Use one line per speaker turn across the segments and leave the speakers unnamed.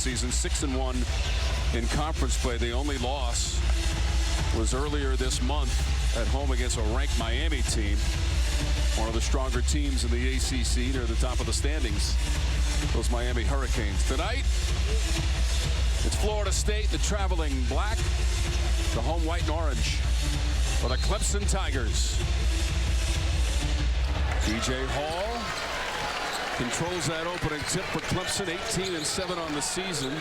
season, 6-1 in conference play. The only loss was earlier this month at home against a ranked Miami team, one of the stronger teams in the ACC, near the top of the standings, those Miami Hurricanes. Tonight, it's Florida State, the traveling black, the home white and orange for the Clemson Tigers. B.J. Hall controls that opening tip for Clemson, 18-7 on the season.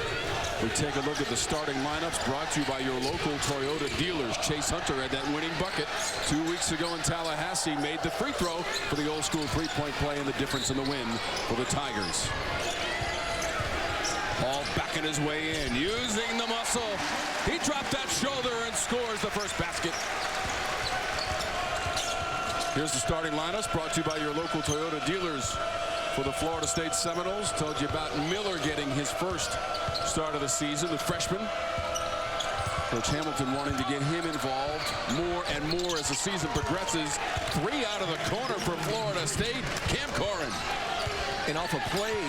We take a look at the starting lineups brought to you by your local Toyota dealers. Chase Hunter had that winning bucket 2 weeks ago in Tallahassee, made the free throw for the old school three-point play and the difference in the win for the Tigers. Hall backing his way in, using the muscle. He dropped that shoulder and scores the first basket. Here's the starting lineups brought to you by your local Toyota dealers. For the Florida State Seminoles, told you about Miller getting his first start of the season, the freshman. Coach Hamilton wanting to get him involved more and more as the season progresses. 3 out of the corner for Florida State. Cam Corrin.
And off a play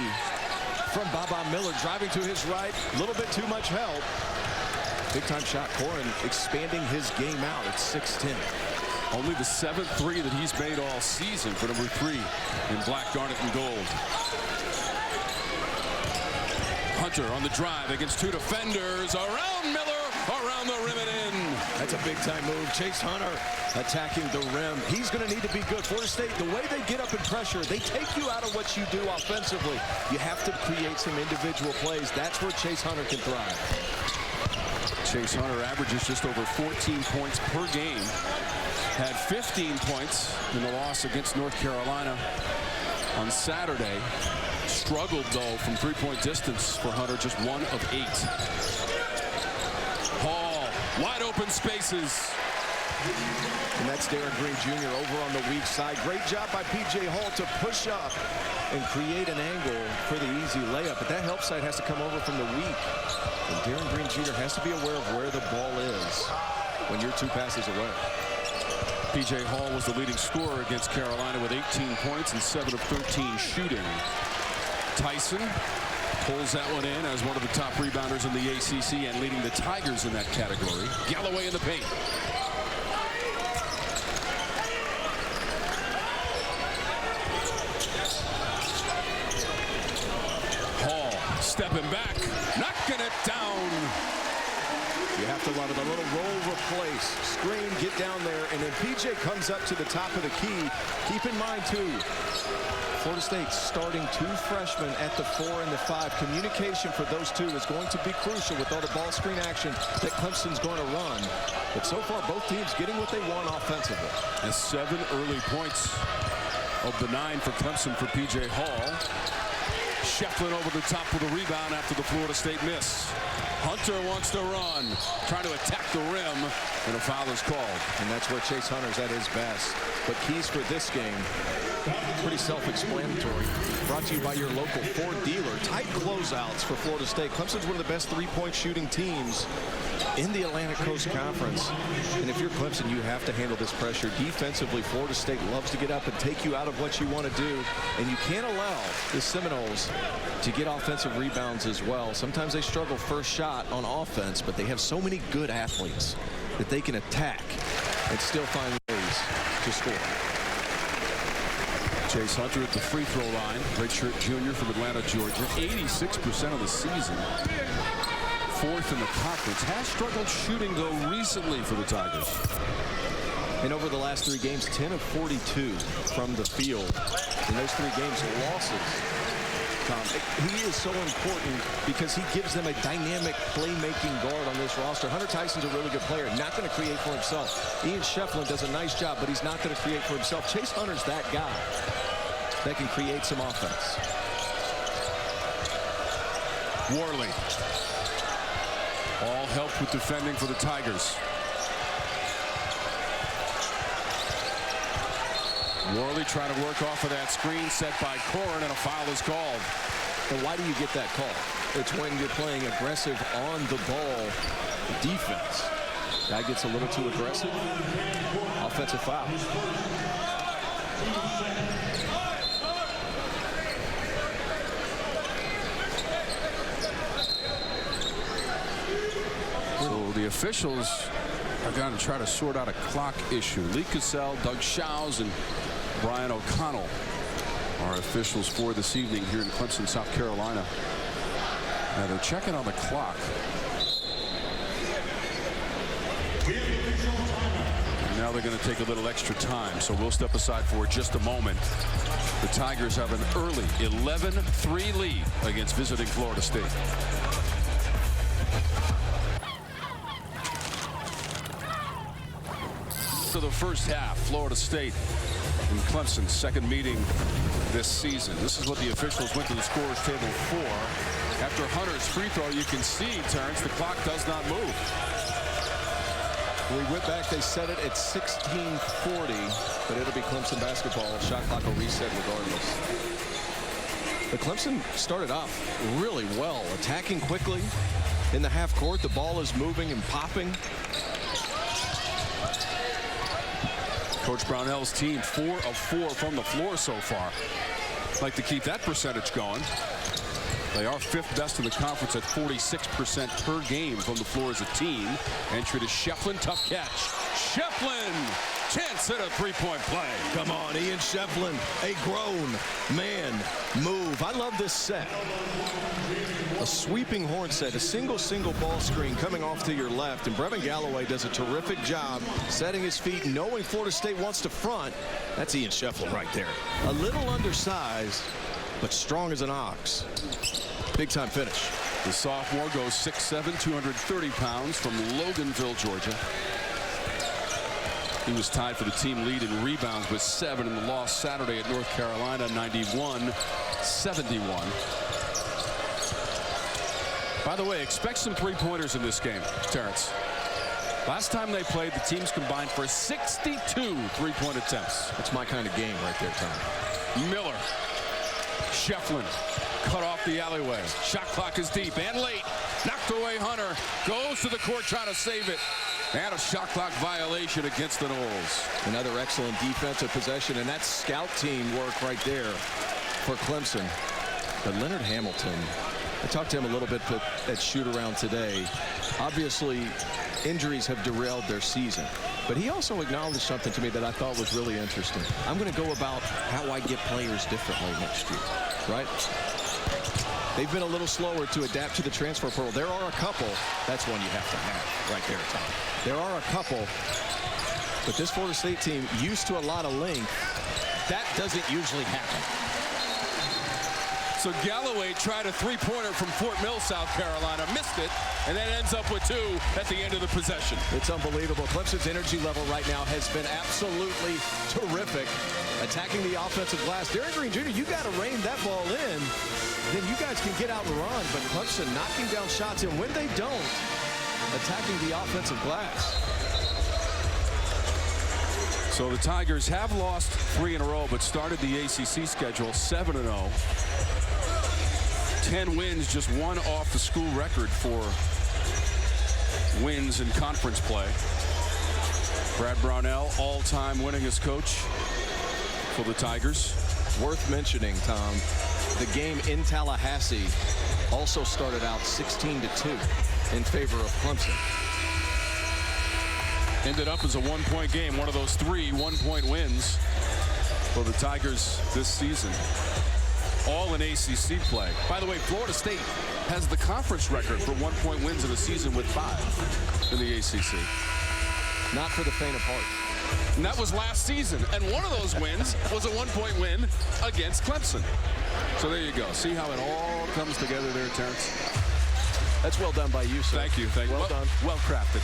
from Baba Miller, driving to his right, a little bit too much help. Big time shot. Corrin expanding his game out at 6'10".
Only the 7th three that he's made all season for number 3 in black, garnet, and gold. Hunter on the drive against 2 defenders. Around Miller, around the rim and in.
That's a big-time move. Chase Hunter attacking the rim. He's going to need to be good. Florida State, the way they get up in pressure, they take you out of what you do offensively. You have to create some individual plays. That's where Chase Hunter can thrive.
Chase Hunter averages just over 14 points per game. Had 15 points in the loss against North Carolina on Saturday. Struggled, though, from three-point distance for Hunter, just 1 of 8. Hall, wide open spaces.
And that's Darren Green Jr. over on the weak side. Great job by P.J. Hall to push up and create an angle for the easy layup. But that help side has to come over from the weak. And Darren Green Jr. has to be aware of where the ball is when you're 2 passes away.
P.J. Hall was the leading scorer against Carolina with 18 points and 7 of 13 shooting. Tyson pulls that one in as one of the top rebounders in the ACC and leading the Tigers in that category. Galloway in the paint. Hall stepping back, knocking it down.
You have to love it. A little roll replace. Screen, get down there, and then P.J. comes up to the top of the key. Keep in mind, too, Florida State starting 2 freshmen at the 4 and the 5. Communication for those 2 is going to be crucial with all the ball screen action that Clemson's going to run. But so far, both teams getting what they want offensively.
And 7 early points of the 9 for Clemson for P.J. Hall. Shefflin over the top with a rebound after the Florida State miss. Hunter wants to run, trying to attack the rim, and a foul is called.
And that's where Chase Hunter's at his best. But keys for this game, pretty self-explanatory. Brought to you by your local Ford dealer. Tight closeouts for Florida State. Clemson's one of the best three-point shooting teams in the Atlantic Coast Conference. And if you're Clemson, you have to handle this pressure. Defensively, Florida State loves to get up and take you out of what you want to do. And you can't allow the Seminoles to get offensive rebounds as well. Sometimes they struggle first shot on offense, but they have so many good athletes that they can attack and still find ways to score.
Chase Hunter at the free throw line. Redshirt junior from Atlanta, Georgia. 86% of the season. 4th in the conference. Has struggled shooting, though, recently for the Tigers.
And over the last 3 games, 10 of 42 from the field. In those 3 games, losses. He is so important because he gives them a dynamic playmaking guard on this roster. Hunter Tyson's a really good player, not going to create for himself. Ian Shefflin does a nice job, but he's not going to create for himself. Chase Hunter's that guy that can create some offense.
Worley. All helped with defending for the Tigers. Worley trying to work off of that screen set by Corrin, and a foul is called.
And why do you get that call? It's when you're playing aggressive on the ball defense. Guy gets a little too aggressive. Offensive foul.
The officials are going to try to sort out a clock issue. Lee Cassell, Doug Shows, and Brian O'Connell are officials for this evening here in Clemson, South Carolina. Now they're checking on the clock. Now they're going to take a little extra time, so we'll step aside for just a moment. The Tigers have an early 11-3 lead against visiting Florida State. To the first half, Florida State and Clemson's second meeting this season. This is what the officials went to the scorer's table for. After Hunter's free throw, you can see, Terrence, the clock does not move.
We went back, they set it at 16:40, but it'll be Clemson basketball. Shot clock will reset regardless. But Clemson started off really well, attacking quickly in the half court. The ball is moving and popping.
Coach Brownell's team 4 of 4 from the floor so far. Like to keep that percentage going. They are 5th best in the conference at 46% per game from the floor as a team. Entry to Shefflin, tough catch. Shefflin, chance at a three-point play.
Come on, Ian Shefflin, a grown man move. I love this set. A sweeping horn set, a single ball screen coming off to your left, and Brevin Galloway does a terrific job setting his feet, knowing Florida State wants to front. That's Ian Shefflin right there. A little undersized, but strong as an ox. Big time finish.
The sophomore goes 6'7", 230 pounds from Loganville, Georgia. He was tied for the team lead in rebounds with 7 in the loss Saturday at North Carolina, 91-71. By the way, expect some three-pointers in this game, Terrence. Last time they played, the teams combined for 62 three-point attempts.
That's my kind of game right there, Tom.
Miller. Shefflin cut off the alleyway. Shot clock is deep and late. Knocked away Hunter. Goes to the court trying to save it. And a shot clock violation against the Noles.
Another excellent defensive possession, and that's scout team work right there for Clemson. But Leonard Hamilton, I talked to him a little bit at shoot-around today. Obviously, injuries have derailed their season. But he also acknowledged something to me that I thought was really interesting. I'm going to go about how I get players differently next year, right? They've been a little slower to adapt to the transfer portal. There are a couple. That's one you have to have right there, Tom. There are a couple. But this Florida State team, used to a lot of length, that doesn't usually happen.
So Galloway tried a three-pointer from Fort Mill, South Carolina, missed it, and then ends up with 2 at the end of the possession.
It's unbelievable. Clemson's energy level right now has been absolutely terrific. Attacking the offensive glass. Derek Green Jr., you got to rein that ball in. Then you guys can get out and run. But Clemson knocking down shots, and when they don't, attacking the offensive glass.
So the Tigers have lost 3 in a row, but started the ACC schedule 7-0. 10 wins, just 1 off the school record for wins in conference play. Brad Brownell, all-time winningest coach for the Tigers.
Worth mentioning, Tom, the game in Tallahassee also started out 16-2 in favor of Clemson.
Ended up as a 1-point game, one of those 3 one-point wins for the Tigers this season. All in ACC play. By the way, Florida State has the conference record for 1-point wins in a season with 5 in the ACC.
Not for the faint of heart.
And that was last season. And one of those wins was a 1-point win against Clemson. So there you go. See how it all comes together there, Terrence?
That's well done by you, sir.
Thank you. Thank you.
Well done.
Well crafted.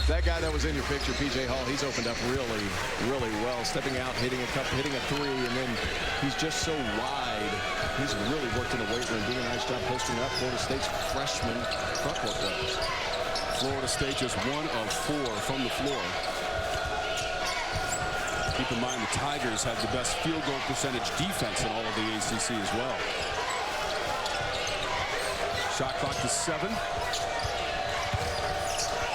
That guy that was in your picture, P.J. Hall, he's opened up really, really well. Stepping out, hitting a 3, and then he's just so wide. He's really worked in the weight room, doing a nice job posting up Florida State's freshman frontcourt players.
Florida State just 1 of 4 from the floor. Keep in mind the Tigers have the best field goal percentage defense in all of the ACC as well. Shot clock to 7.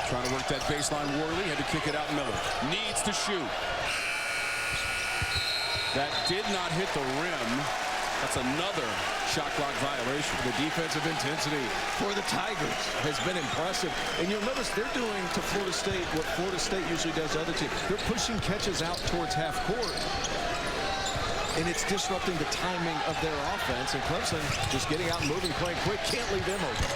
Trying to work that baseline. Worley had to kick it out. Miller needs to shoot. That did not hit the rim. That's another shot clock violation.
The defensive intensity for the Tigers has been impressive. And you'll notice they're doing to Florida State what Florida State usually does to other teams. They're pushing catches out towards half court. And it's disrupting the timing of their offense. And Clemson just getting out and moving, playing quick. Can't leave them open.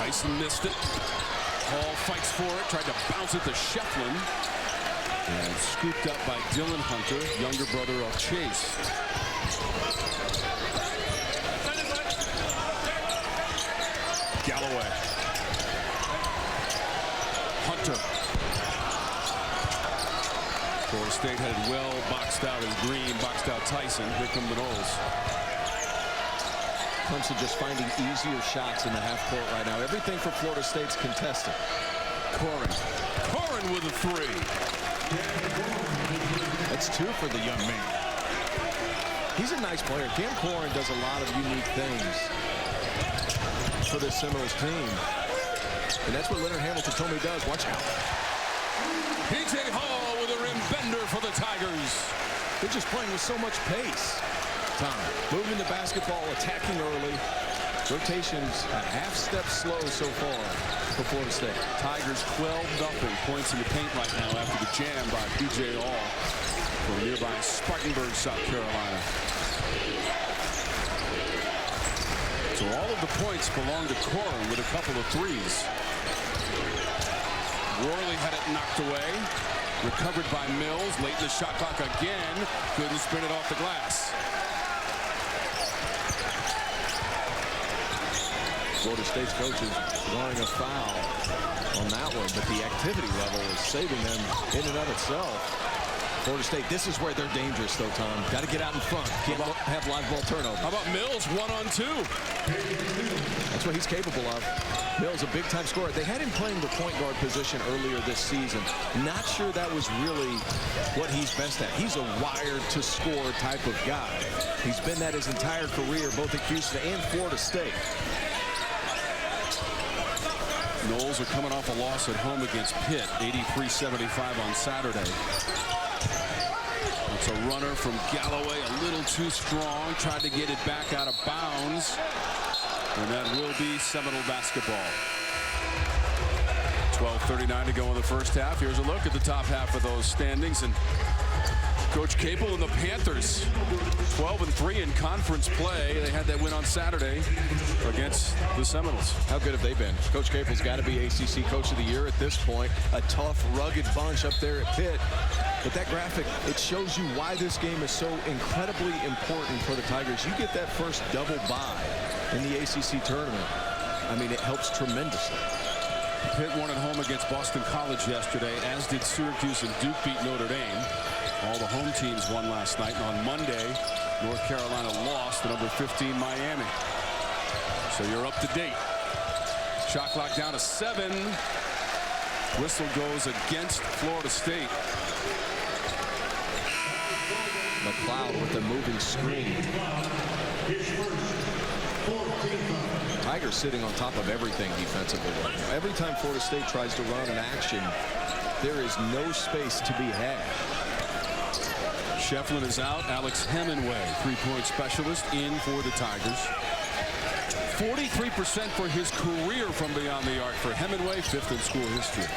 Tyson missed it. Hall fights for it. Tried to bounce it to Shefflin. And scooped up by Beadle Hunter, younger brother of Chase. Galloway. Hunter. Florida State had it well boxed out as Green boxed out Tyson. Here come the Noles.
Clemson just finding easier shots in the half court right now. Everything for Florida State's contested.
Corrin with a three.
That's two for the young man. He's a nice player. Cam Corrin does a lot of unique things for this Seminoles team. And that's what Leonard Hamilton told me he does. Watch out.
P.J. Hall with a rim bender for the Tigers.
They're just playing with so much pace. Tom, moving the basketball, attacking early. Rotations a half step slow so far for Florida State.
Tigers 12-0 points in the paint right now after the jam by P.J. Hall from nearby Spartanburg, South Carolina. So all of the points belong to Corrin with a couple of threes. Worley had it knocked away. Recovered by Mills. Late in the shot clock again. Couldn't spin it off the glass.
Florida State's coaches wanting a foul on that one, but the activity level is saving them in and of itself. Florida State, this is where they're dangerous, though, Tom. Got to get out in front. Can't have live ball turnover.
How about Mills 1-on-2?
That's what he's capable of. Mills, a big-time scorer. They had him playing the point guard position earlier this season. Not sure that was really what he's best at. He's a wired-to-score type of guy. He's been that his entire career, both at Houston and Florida State.
Noles are coming off a loss at home against Pitt, 83-75 on Saturday. It's a runner from Galloway, a little too strong, tried to get it back out of bounds. And that will be Seminole basketball. 12:39 to go in the first half. Here's a look at the top half of those standings. And Coach Capel and the Panthers, 12-3 in conference play. They had that win on Saturday against the Seminoles.
How good have they been? Coach Capel's got to be ACC Coach of the Year at this point. A tough, rugged bunch up there at Pitt. But that graphic, it shows you why this game is so incredibly important for the Tigers. You get that first double bye in the ACC tournament. I mean, it helps tremendously.
Pitt won at home against Boston College yesterday, as did Syracuse, and Duke beat Notre Dame. All the home teams won last night, and on Monday, North Carolina lost to number 15 Miami. So you're up to date. Shot clock down to 7. Whistle goes against Florida State.
McLeod with the moving screen. Tigers sitting on top of everything defensively. Every time Florida State tries to run an action, there is no space to be had.
Shefflin is out. Alex Hemingway, three-point specialist, in for the Tigers. 43% for his career from beyond the arc for Hemingway, 5th in school history.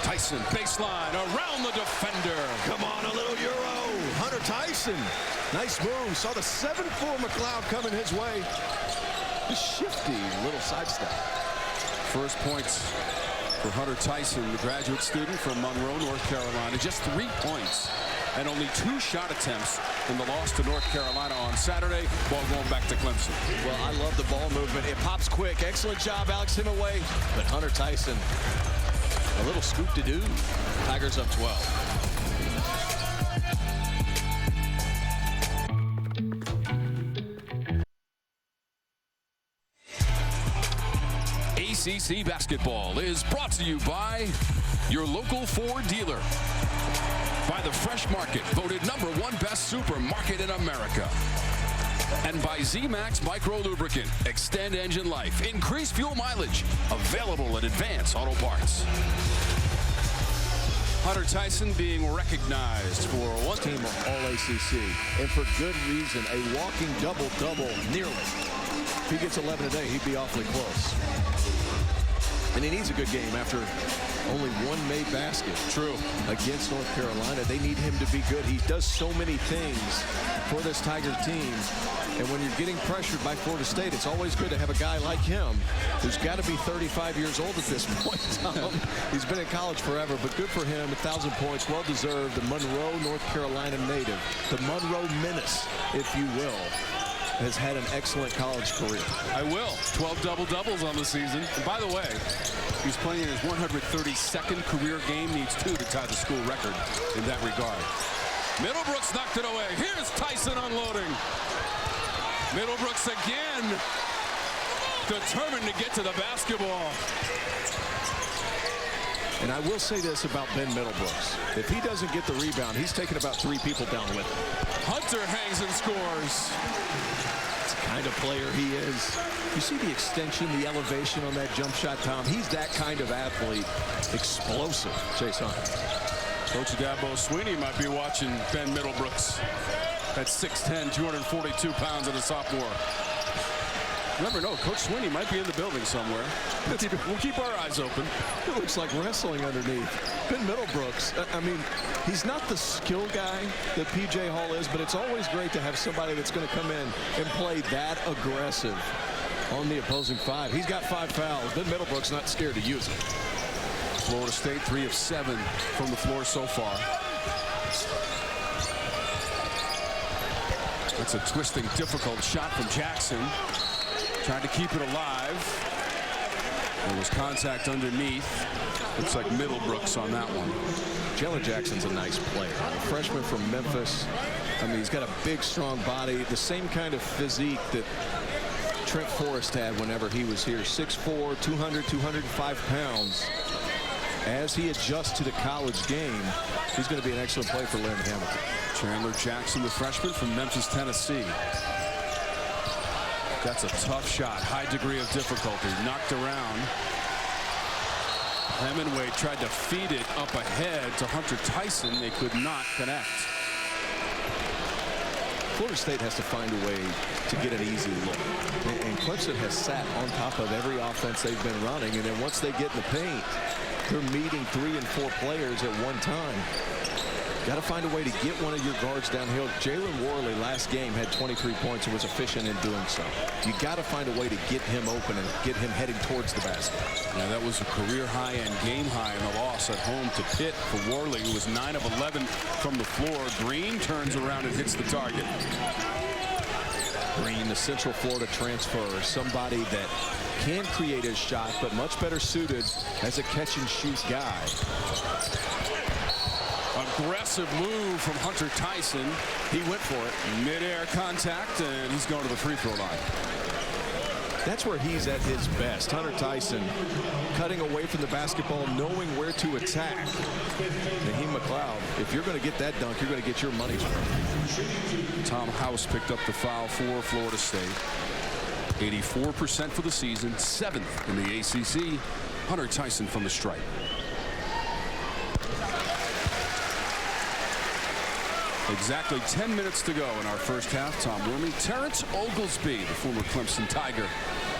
Tyson, baseline, around the defender.
Come on, a little Euro. Hunter Tyson. Nice move. Saw the 7'4" McLeod coming his way. A shifty little sidestep.
First points for Hunter Tyson, the graduate student from Monroe, North Carolina. Just 3 points and only 2 shot attempts in the loss to North Carolina on Saturday. Ball going back to Clemson.
Well, I love the ball movement. It pops quick. Excellent job, Alex Hemingway. But Hunter Tyson, a little scoop to do. Tigers up 12.
ACC basketball is brought to you by your local Ford dealer, by the Fresh Market, voted #1 best supermarket in America, and by Z-Max Micro Lubricant. Extend engine life, increase fuel mileage. Available at Advance Auto Parts. Hunter Tyson being recognized for one
team all ACC, and for good reason. A walking double-double, nearly. If he gets 11 today, he'd be awfully close. And he needs a good game after only one made basket.
True.
Against North Carolina. They need him to be good. He does so many things for this Tiger team. And when you're getting pressured by Florida State, it's always good to have a guy like him who's got to be 35 years old at this point. He's been in college forever, but good for him. 1,000 points, well-deserved. The Monroe, North Carolina native. The Monroe Menace, if you will, has had an excellent college career.
I will. 12 double-doubles on the season. And by the way, he's playing in his 132nd career game. Needs 2 to tie the school record in that regard. Middlebrooks knocked it away. Here's Tyson unloading. Middlebrooks again, determined to get to the basketball.
And I will say this about Ben Middlebrooks. If he doesn't get the rebound, he's taking about 3 people down with him.
Hunter hangs and scores.
It's the kind of player he is. You see the extension, the elevation on that jump shot, Tom? He's that kind of athlete. Explosive, Chase Hunter.
Coach Dabo Sweeney might be watching Ben Middlebrooks at 6'10", 242 pounds and a sophomore. You never know, Coach Sweeney might be in the building somewhere. We'll keep our eyes open.
It looks like wrestling underneath. Ben Middlebrooks, I mean, he's not the skill guy that P.J. Hall is, but it's always great to have somebody that's going to come in and play that aggressive on the opposing 5. He's got 5 fouls. Ben Middlebrooks not scared to use it.
Florida State 3 of 7 from the floor so far. That's a twisting, difficult shot from Jackson. Tried to keep it alive. There was contact underneath. Looks like Middlebrooks on that one.
Jalen Jackson's a nice player. A freshman from Memphis. I mean, he's got a big, strong body. The same kind of physique that Trent Forrest had whenever he was here. 6'4", 200, 205 pounds. As he adjusts to the college game, he's going to be an excellent play for Lynn Hamilton.
Chandler Jackson, the freshman from Memphis, Tennessee. That's a tough shot. High degree of difficulty. Knocked around. Hemingway tried to feed it up ahead to Hunter Tyson. They could not connect.
Florida State has to find a way to get an easy look. And Clemson has sat on top of every offense they've been running. And then once they get in the paint, they're meeting 3 and 4 players at one time. Got to find a way to get one of your guards downhill. Jalen Worley last game had 23 points and was efficient in doing so. You got to find a way to get him open and get him heading towards the basket.
Yeah, that was a career high and game high in the loss at home to Pitt for Worley, who was 9 of 11 from the floor. Green turns around and hits the target.
Green, the Central Florida transfer, somebody that can create his shot, but much better suited as a catch-and-shoot guy.
Aggressive move from Hunter Tyson.
He went for it.
Mid-air contact, and he's going to the free throw line.
That's where he's at his best. Hunter Tyson cutting away from the basketball, knowing where to attack. Naheem McLeod, if you're going to get that dunk, you're going to get your money's worth.
Tom House picked up the foul for Florida State. 84% for the season, 7th in the ACC. Hunter Tyson from the stripe. Exactly 10 minutes to go in our first half. Tom Wormy, Terrence Oglesby, the former Clemson Tiger,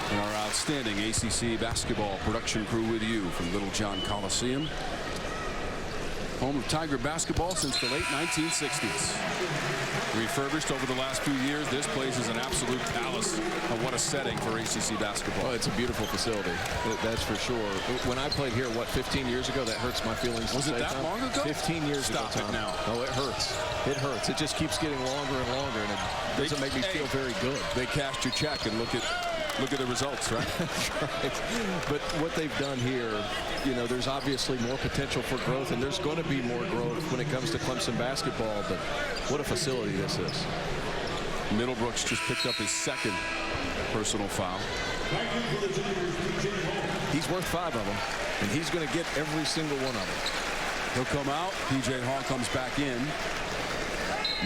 and our outstanding ACC basketball production crew with you from Little John Coliseum. Home of Tiger basketball since the late 1960s. Refurbished over the last few years, this place is an absolute palace. And what a setting for ACC basketball.
Oh, it's a beautiful facility, that's for sure. When I played here, what, 15 years ago? That hurts my feelings.
Was it that long ago?
15 years ago, Tom.
Stop it now.
Oh, it hurts. It hurts. It just keeps getting longer and longer, and it doesn't make me feel very good.
They cashed your check, and look at the results, right?
That's right. But what they've done here, you know, there's obviously more potential for growth, and there's going to be more growth when it comes to Clemson basketball, but what a facility this is.
Middlebrooks just picked up his 2nd personal foul.
He's worth 5 of them, and he's going to get every single one of them.
He'll come out. P.J. Hall comes back in.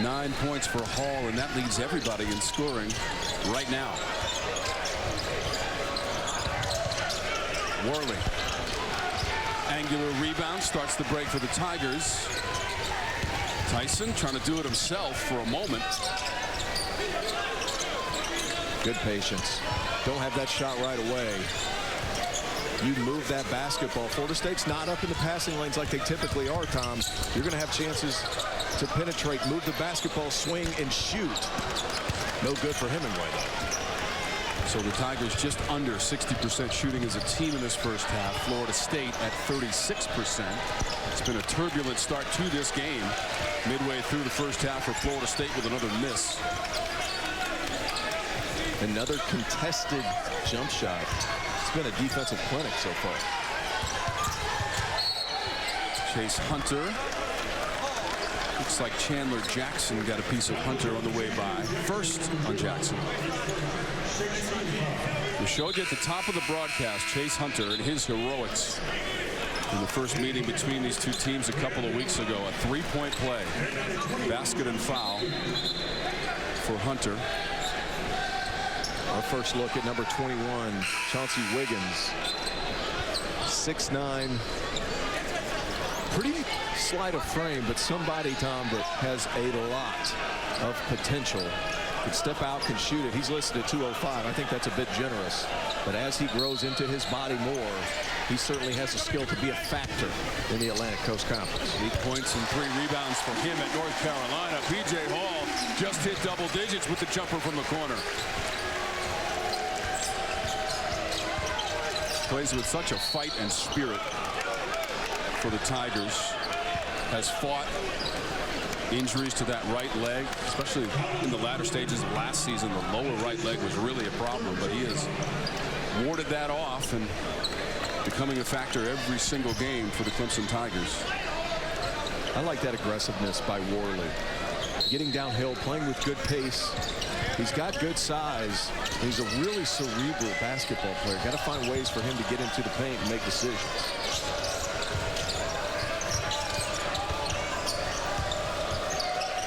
9 points for Hall, and that leads everybody in scoring right now. Worley. Angular rebound starts the break for the Tigers. Tyson trying to do it himself for a moment.
Good patience. Don't have that shot right away. You move that basketball. Florida State's not up in the passing lanes like they typically are, Tom. You're going to have chances to penetrate, move the basketball, swing, and shoot. No good for Hemingway, though.
So the Tigers just under 60% shooting as a team in this first half. Florida State at 36%. It's been a turbulent start to this game. Midway through the first half for Florida State with another miss.
Another contested jump shot. It's been a defensive clinic so far.
Chase Hunter. Looks like Chandler Jackson got a piece of Hunter on the way by. First on Jackson. We showed you at the top of the broadcast Chase Hunter and his heroics in the first meeting between these two teams a couple of weeks ago. A three-point play. Basket and foul for Hunter.
Our first look at number 21, Chauncey Wiggins. 6'9". Pretty slight of frame, but somebody, Tom, that has a lot of potential. Can step out, can shoot it. He's listed at 205. I think that's a bit generous. But as he grows into his body more, he certainly has the skill to be a factor in the Atlantic Coast Conference.
8 points and 3 rebounds for him at North Carolina. P.J. Hall just hit double digits with the jumper from the corner. Plays with such a fight and spirit for the Tigers. Has fought injuries to that right leg, especially in the latter stages of last season. The lower right leg was really a problem, but he has warded that off and becoming a factor every single game for the Clemson Tigers.
I like that aggressiveness by Worley. Getting downhill, playing with good pace. He's got good size. He's a really cerebral basketball player. Got to find ways for him to get into the paint and make decisions.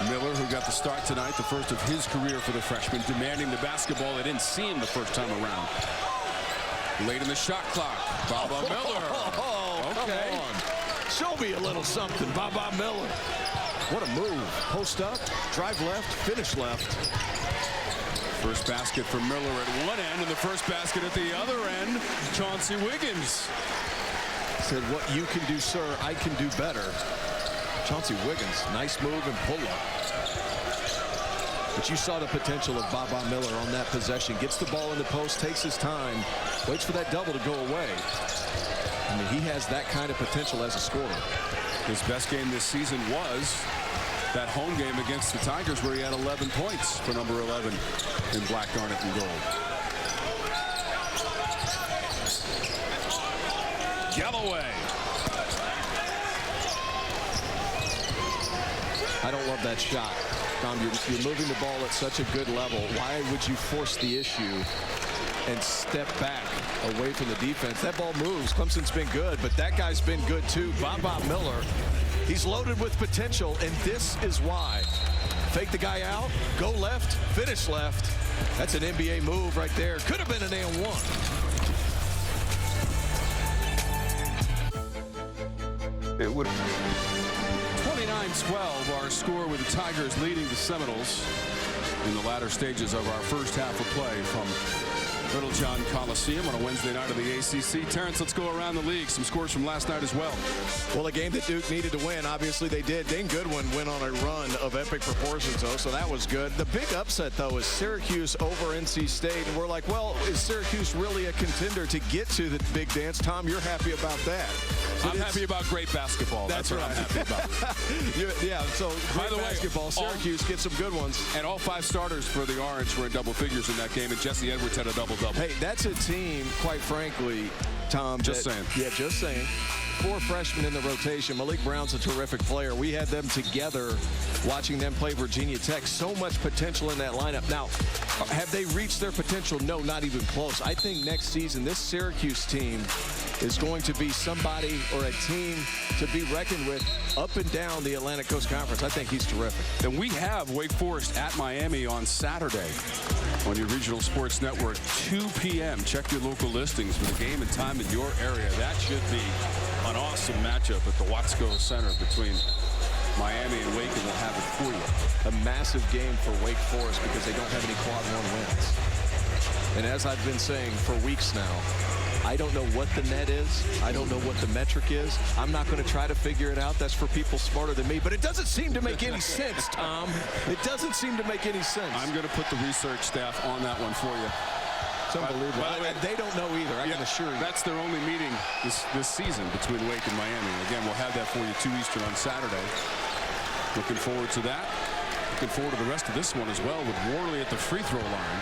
Miller, who got the start tonight, the first of his career for the freshman, demanding the basketball. They didn't see him the first time around. Late in the shot clock, Baba Miller.
Okay. Come on. Show me a little something, Baba Miller. What a move. Post up, drive left, finish left.
First basket for Miller at one end, and the first basket at the other end, Chauncey Wiggins.
Said, what you can do, sir, I can do better. Chauncey Wiggins, nice move and pull up. But you saw the potential of Baba Miller on that possession. Gets the ball in the post, takes his time, waits for that double to go away. I mean, he has that kind of potential as a scorer.
His best game this season was that home game against the Tigers, where he had 11 points for number 11 in black, garnet, and gold. Galloway.
I don't love that shot. Tom, you're moving the ball at such a good level. Why would you force the issue and step back away from the defense? That ball moves. Clemson's been good, but that guy's been good too. Baba Miller, he's loaded with potential, and this is why. Fake the guy out, go left, finish left. That's an NBA move right there. Could have been an and one.
It would. 29-12, our score with the Tigers leading the Seminoles in the latter stages of our first half of play from Littlejohn Coliseum on a Wednesday night of the ACC. Terrence, let's go around the league. Some scores from last night as well.
Well, a game that Duke needed to win. Obviously, they did. Dane Goodwin went on a run of epic proportions, though, so that was good. The big upset, though, is Syracuse over NC State. And we're like, well, is Syracuse really a contender to get to the big dance? Tom, you're happy about that.
I'm happy about great basketball. That's what I'm happy about.
Yeah, so great basketball. Syracuse gets some good ones.
And all 5 starters for the Orange were in double figures in that game, and Jesse Edwards had a double-double.
Hey, that's a team, quite frankly, Tom.
Just saying. Yeah,
just saying. 4 freshmen in the rotation. Malik Brown's a terrific player. We had them together watching them play Virginia Tech. So much potential in that lineup. Now, have they reached their potential? No, not even close. I think next season, this Syracuse team is going to be somebody or a team to be reckoned with up and down the Atlantic Coast Conference. I think he's terrific.
And we have Wake Forest at Miami on Saturday on your regional sports network, 2 p.m. Check your local listings for the game and time in your area. That should be an awesome awesome matchup at the Watsco Center between Miami and Wake, and we'll have it for you.
A massive game for Wake Forest because they don't have any quad 1 wins. And as I've been saying for weeks now, I don't know what the net is. I don't know what the metric is. I'm not going to try to figure it out. That's for people smarter than me. But it doesn't seem to make any sense, Tom. It doesn't seem to make any sense.
I'm going to put the research staff on that one for you.
It's unbelievable.
By the way,
they don't know either, I can assure you.
That's their only meeting this season between Wake and Miami. Again, we'll have that for you 2 Eastern on Saturday. Looking forward to that. Looking forward to the rest of this one as well with Worley at the free throw line.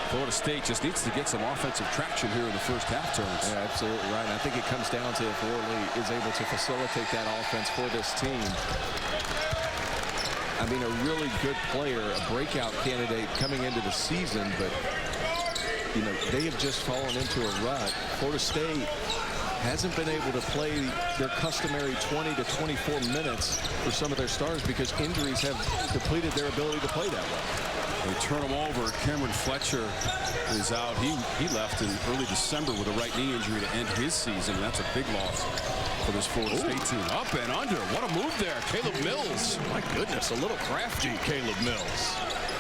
Florida State just needs to get some offensive traction here in the first half, Terrence.
Yeah, absolutely right. And I think it comes down to if Worley is able to facilitate that offense for this team. I mean, a really good player, a breakout candidate coming into the season, but you know, they have just fallen into a rut. Florida State hasn't been able to play their customary 20 to 24 minutes for some of their stars because injuries have depleted their ability to play that well.
They turn him over. Cameron Fletcher is out. He left in early December with a right knee injury to end his season. That's a big loss for this Florida State team. Up and under. What a move there. Caleb Mills.
My goodness, a little crafty, Caleb Mills.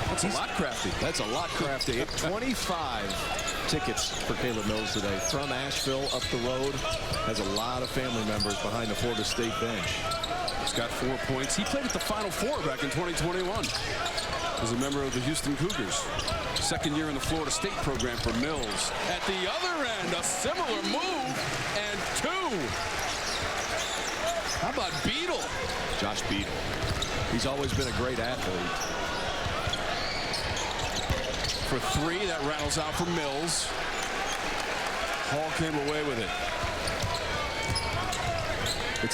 That's a lot crafty.
That's a lot crafty. 25 tickets for Caleb Mills today from Asheville up the road. Has a lot of family members behind the Florida State bench.
He's got 4 points. He played at the Final Four back in 2021 as a member of the Houston Cougars. Second year in the Florida State program for Mills. At the other end, a similar move and 2. How about Beadle?
Josh Beadle. He's always been a great athlete.
For 3, that rattles out for Mills. Hall came away with it.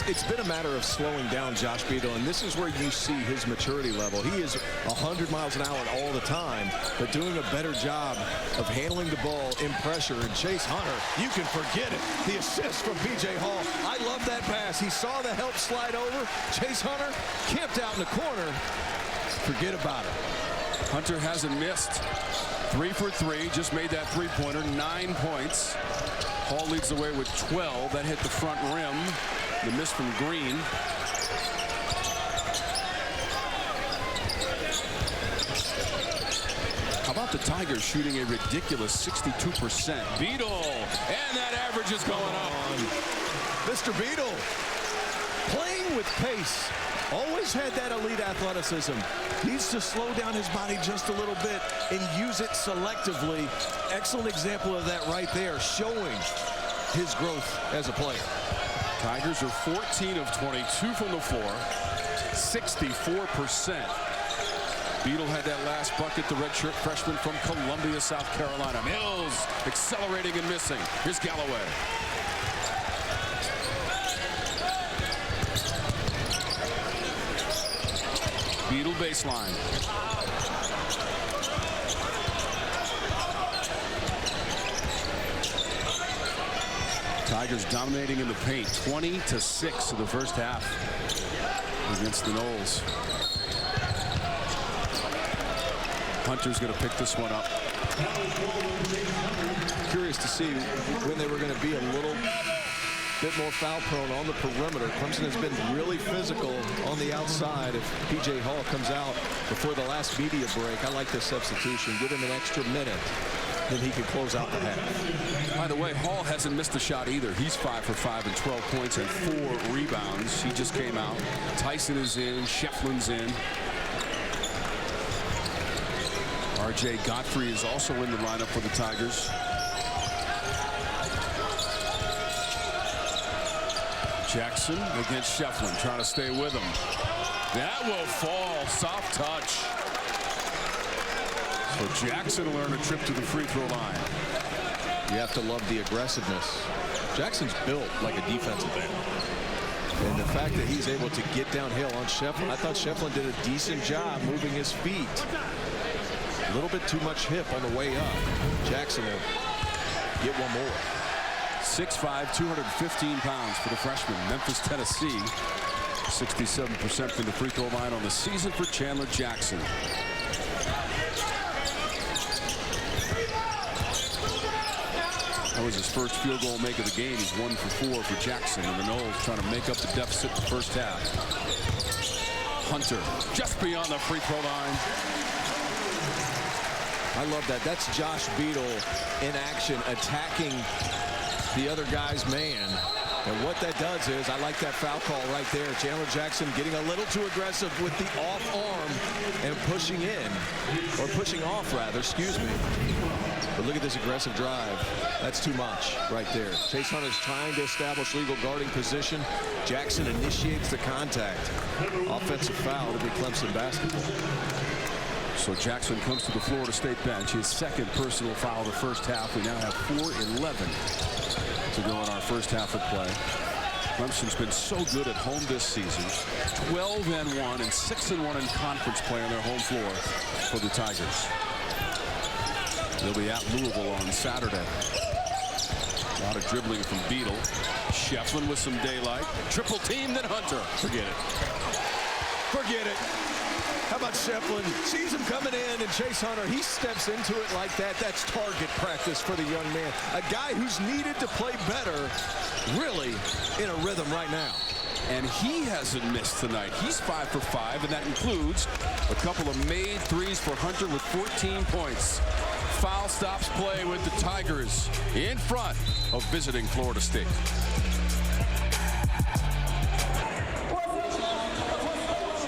It's been a matter of slowing down Josh Beadle, and this is where you see his maturity level. He is 100 miles an hour all the time, but doing a better job of handling the ball in pressure. And Chase Hunter, you can forget it. The assist from B.J. Hall. I love that pass. He saw the help slide over. Chase Hunter camped out in the corner. Forget about it.
Hunter hasn't missed. 3 for 3, just made that three-pointer, 9 points. Hall leads the way with 12. That hit the front rim. The miss from Green. How about the Tigers shooting a ridiculous 62%? Beadle, and that average is going up.
Mr. Beadle, playing with pace. Always had that elite athleticism. Needs to slow down his body just a little bit and use it selectively. Excellent example of that right there, showing his growth as a player.
Tigers are 14 of 22 from the floor, 64%. Beadle had that last bucket, the redshirt freshman from Columbia, South Carolina. Mills accelerating and missing. Here's Galloway. Beadle baseline. Tigers dominating in the paint, 20-6 in the first half against the Noles. Hunter's going to pick this one up.
Curious to see when they were going to be a little bit more foul prone on the perimeter. Clemson has been really physical on the outside. If P.J. Hall comes out before the last media break, I like this substitution. Give him an extra minute, then he can close out the half.
By the way, Hall hasn't missed a shot either. He's 5 for 5 and 12 points and 4 rebounds. He just came out. Tyson is in. Shefflin's in. R.J. Godfrey is also in the lineup for the Tigers. Jackson against Shefflin, trying to stay with him. That will fall. Soft touch. So Jackson will earn a trip to the free throw line.
You have to love the aggressiveness. Jackson's built like a defensive end. And the fact that he's able to get downhill on Shefflin, I thought Shefflin did a decent job moving his feet. A little bit too much hip on the way up. Jackson will get one more.
6'5", 215 pounds for the freshman. Memphis, Tennessee. 67% from the free throw line on the season for Chandler Jackson. That was his first field goal make of the game. He's 1 for 4 for Jackson, and the Noles trying to make up the deficit in the first half. Hunter just beyond the free throw line.
I love that. That's Josh Beadle in action, attacking the other guy's man. And what that does is, I like that foul call right there. Chandler Jackson getting a little too aggressive with the off arm and pushing in, or pushing off rather, excuse me. But look at this aggressive drive. That's too much right there. Chase Hunter's trying to establish legal guarding position. Jackson initiates the contact. Offensive foul to be Clemson basketball.
So Jackson comes to the Florida State bench. His second personal foul of the first half. We now have 4:11 to go in our first half of play. Clemson's been so good at home this season. 12-1 and 6-1 in conference play on their home floor for the Tigers. They'll be at Louisville on Saturday. A lot of dribbling from Beadle. Shefflin with some daylight. Triple team, then Hunter. Forget it.
Forget it. How about Shefflin? Sees him coming in, and Chase Hunter, he steps into it like that. That's target practice for the young man. A guy who's needed to play better, really in a rhythm right now.
And he hasn't missed tonight. He's 5 for 5, and that includes a couple of made threes for Hunter with 14 points. Foul stops play with the Tigers in front of visiting Florida State.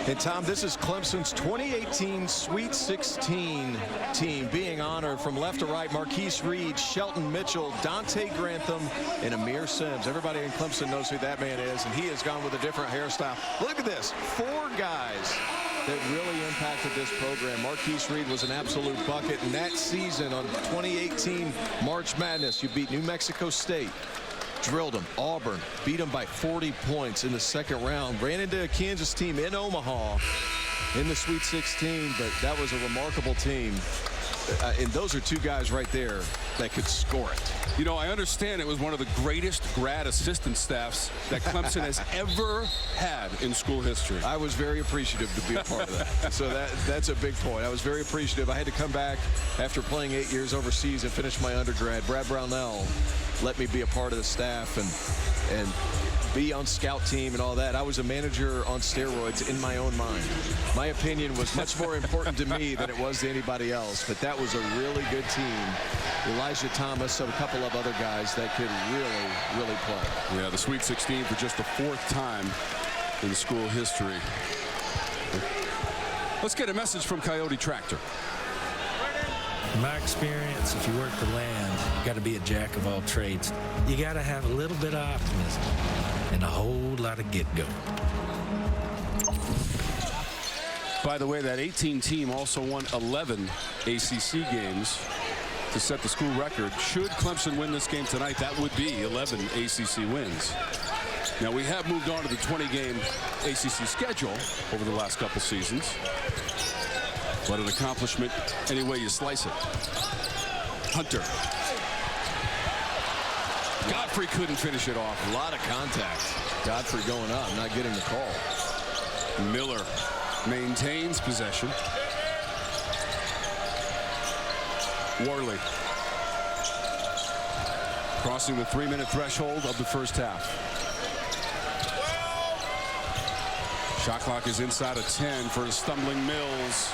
And Tom, this is Clemson's 2018 Sweet 16 team being honored from left to right. Marquise Reed, Shelton Mitchell, Dante Grantham, and Amir Sims. Everybody in Clemson knows who that man is, and he has gone with a different hairstyle. Look at this, 4 guys that really impacted this program. Marquise Reed was an absolute bucket, and that season on 2018 March Madness, you beat New Mexico State. Drilled them. Auburn beat them by 40 points in the second round. Ran into a Kansas team in Omaha in the Sweet 16, but that was a remarkable team. And those are 2 guys right there that could score it.
You know, I understand it was one of the greatest grad assistant staffs that Clemson has ever had in school history.
I was very appreciative to be a part of that. So that's a big point. I was very appreciative. I had to come back after playing 8 years overseas and finish my undergrad. Brad Brownell let me be a part of the staff and be on scout team and all that. I was a manager on steroids in my own mind. My opinion was much more important to me than it was to anybody else, but that was a really good team. Elijah Thomas, a couple of other guys that could really play.
Yeah, the Sweet 16 for just the 4th time in school history. Let's get a message from Coyote Tractor.
In my experience, if you work the land, you got to be a jack of all trades. You got to have a little bit of optimism and a whole lot of get-go.
By the way, that 18 team also won 11 ACC games to set the school record. Should Clemson win this game tonight, that would be 11 ACC wins. Now, we have moved on to the 20-game ACC schedule over the last couple seasons. What an accomplishment any way you slice it. Hunter. Godfrey couldn't finish it off.
A lot of contact. Godfrey going up, not getting the call.
Miller maintains possession. Worley crossing the 3-minute threshold of the first half. Shot clock is inside of 10 for the stumbling Mills.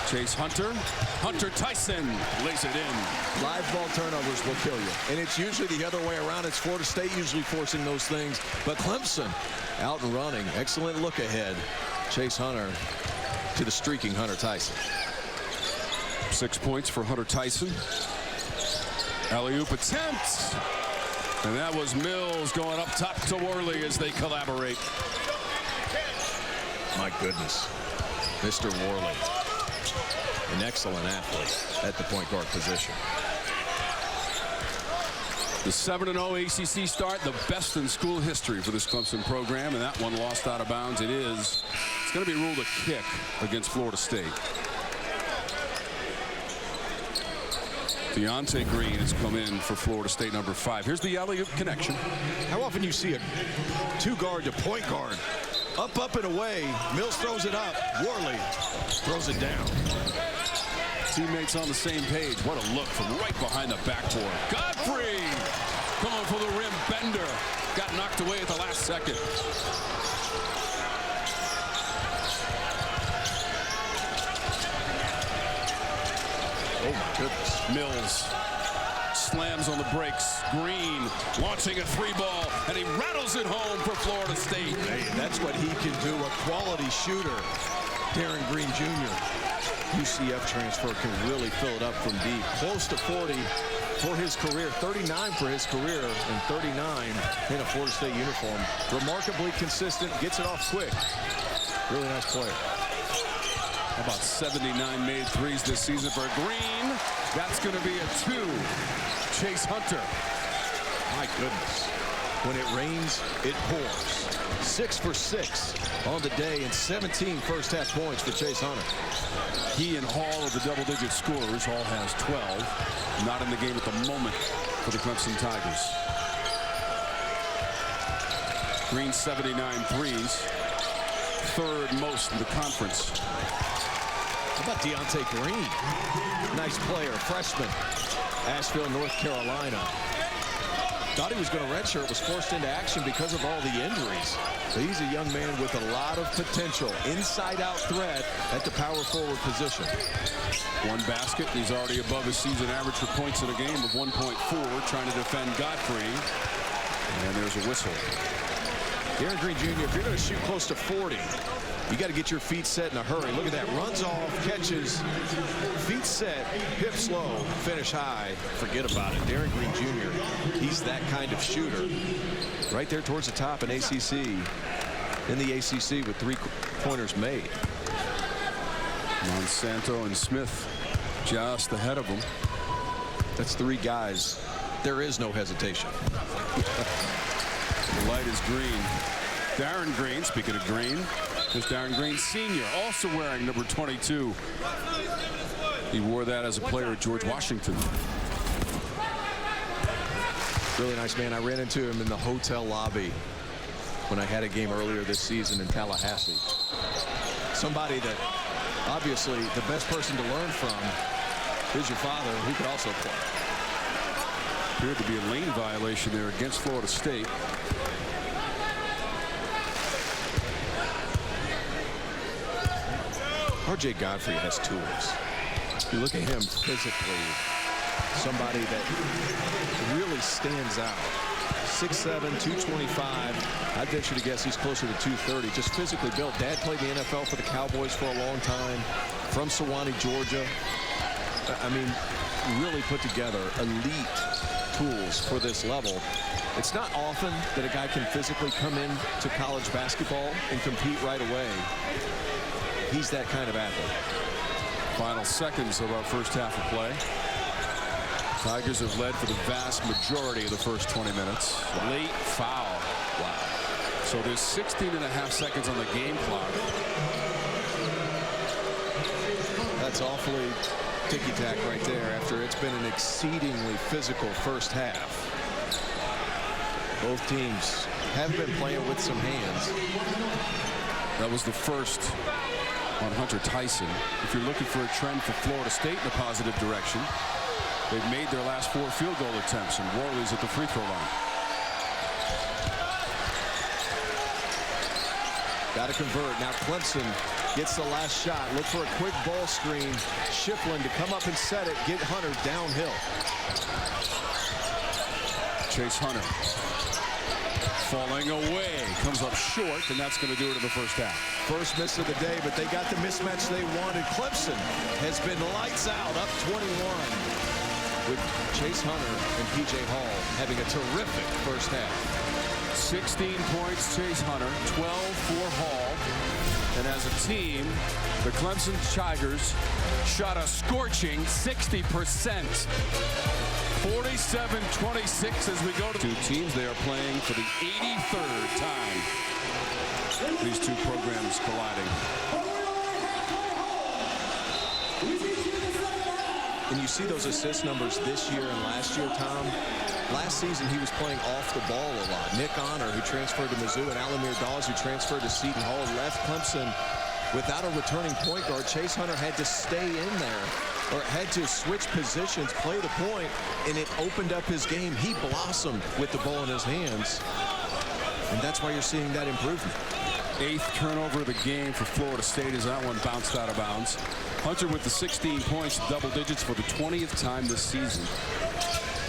Chase Hunter. Hunter Tyson lays it in.
Live ball turnovers will kill you. And it's usually the other way around. It's Florida State usually forcing those things. But Clemson out and running. Excellent look ahead. Chase Hunter to the streaking Hunter Tyson.
6 points for Hunter Tyson. Alley-oop attempt. And that was Mills going up top to Worley as they collaborate.
My goodness. Mr. Worley. An excellent athlete at the point guard position.
The 7-0 ACC start, the best in school history for this Clemson program, and that one lost out of bounds. It's going to be ruled a kick against Florida State. Deontay Green has come in for Florida State, number 5. Here's the alley-oop connection.
How often you see a 2-guard to point guard? Up and away. Mills throws it up. Worley throws it down.
Teammates on the same page. What a look from right behind the backboard. Godfrey going for the rim bender. Got knocked away at the last second.
Oh my goodness.
Mills slams on the brakes. Green launching a 3-ball, and he rattles it home for Florida State.
Hey, that's what he can do, a quality shooter. Darren Green Jr. UCF transfer can really fill it up from deep. Close to 40 for his career, 39 for his career, and 39 in a Florida State uniform. Remarkably consistent, gets it off quick. Really nice player.
How about 79 made threes this season for Green? That's going to be a 2. Chase Hunter.
My goodness. When it rains, it pours. 6 for 6 on the day, and 17 first-half points for Chase Hunter.
He and Hall are the double-digit scorers. Hall has 12. Not in the game at the moment for the Clemson Tigers. Green 79 threes. Third most in the conference.
How about Deontay Green? Nice player, freshman. Asheville, North Carolina. Thought he was going to redshirt, was forced into action because of all the injuries. But he's a young man with a lot of potential. Inside-out threat at the power forward position.
1 basket. He's already above his season average for points in a game of 1.4, trying to defend Godfrey. And there's a whistle.
Darren Green Jr., if you're going to shoot close to 40, you got to get your feet set in a hurry. Look at that. Runs off, catches, feet set, hips low, finish high. Forget about it. Darren Green Jr., he's that kind of shooter. Right there towards the top in ACC. In the ACC with 3-pointers made.
Monsanto and Smith just ahead of him.
That's 3 guys. There is no hesitation.
The light is green. Darren Green, speaking of green, there's Darren Green Sr., also wearing number 22. He wore that as a player at George Washington.
Really nice man. I ran into him in the hotel lobby when I had a game earlier this season in Tallahassee. Somebody that obviously the best person to learn from is your father, who could also play.
Appeared to be a lane violation there against Florida State.
R.J. Godfrey has tools. You look at him physically, somebody that really stands out. 6'7", 225. I'd venture to guess he's closer to 230. Just physically built. Dad played the NFL for the Cowboys for a long time. From Sewanee, Georgia. I mean, really put together elite tools for this level. It's not often that a guy can physically come in to college basketball and compete right away. He's that kind of athlete.
Final seconds of our first half of play. Tigers have led for the vast majority of the first 20 minutes. Late foul. Wow. So there's 16.5 seconds on the game clock.
That's awfully ticky-tack right there after it's been an exceedingly physical first half. Both teams have been playing with some hands.
That was the first on Hunter Tyson. If you're looking for a trend for Florida State in a positive direction, they've made their last 4 field goal attempts, and Worley's at the free throw line.
Got to convert. Now Clemson gets the last shot. Look for a quick ball screen. Shiflin to come up and set it. Get Hunter downhill.
Chase Hunter falling away, comes up short, and that's going to do it in the first half.
First miss of the day, but they got the mismatch they wanted. Clemson has been lights out, up 21, with Chase Hunter and P.J. Hall having a terrific first half.
16 points, Chase Hunter, 12 for Hall. And as a team, the Clemson Tigers shot a scorching 60%. 47-26 as we go to 2 teams. They are playing for the 83rd time. These 2 programs colliding.
And you see those assist numbers this year and last year, Tom. Last season, he was playing off the ball a lot. Nick Honor, who transferred to Mizzou, and Alamir Dawes, who transferred to Seton Hall, left Clemson without a returning point guard. Chase Hunter had to stay in there or had to switch positions, play the point, and it opened up his game. He blossomed with the ball in his hands, and that's why you're seeing that improvement.
8th turnover of the game for Florida State as that one bounced out of bounds. Hunter with the 16 points, double digits for the 20th time this season.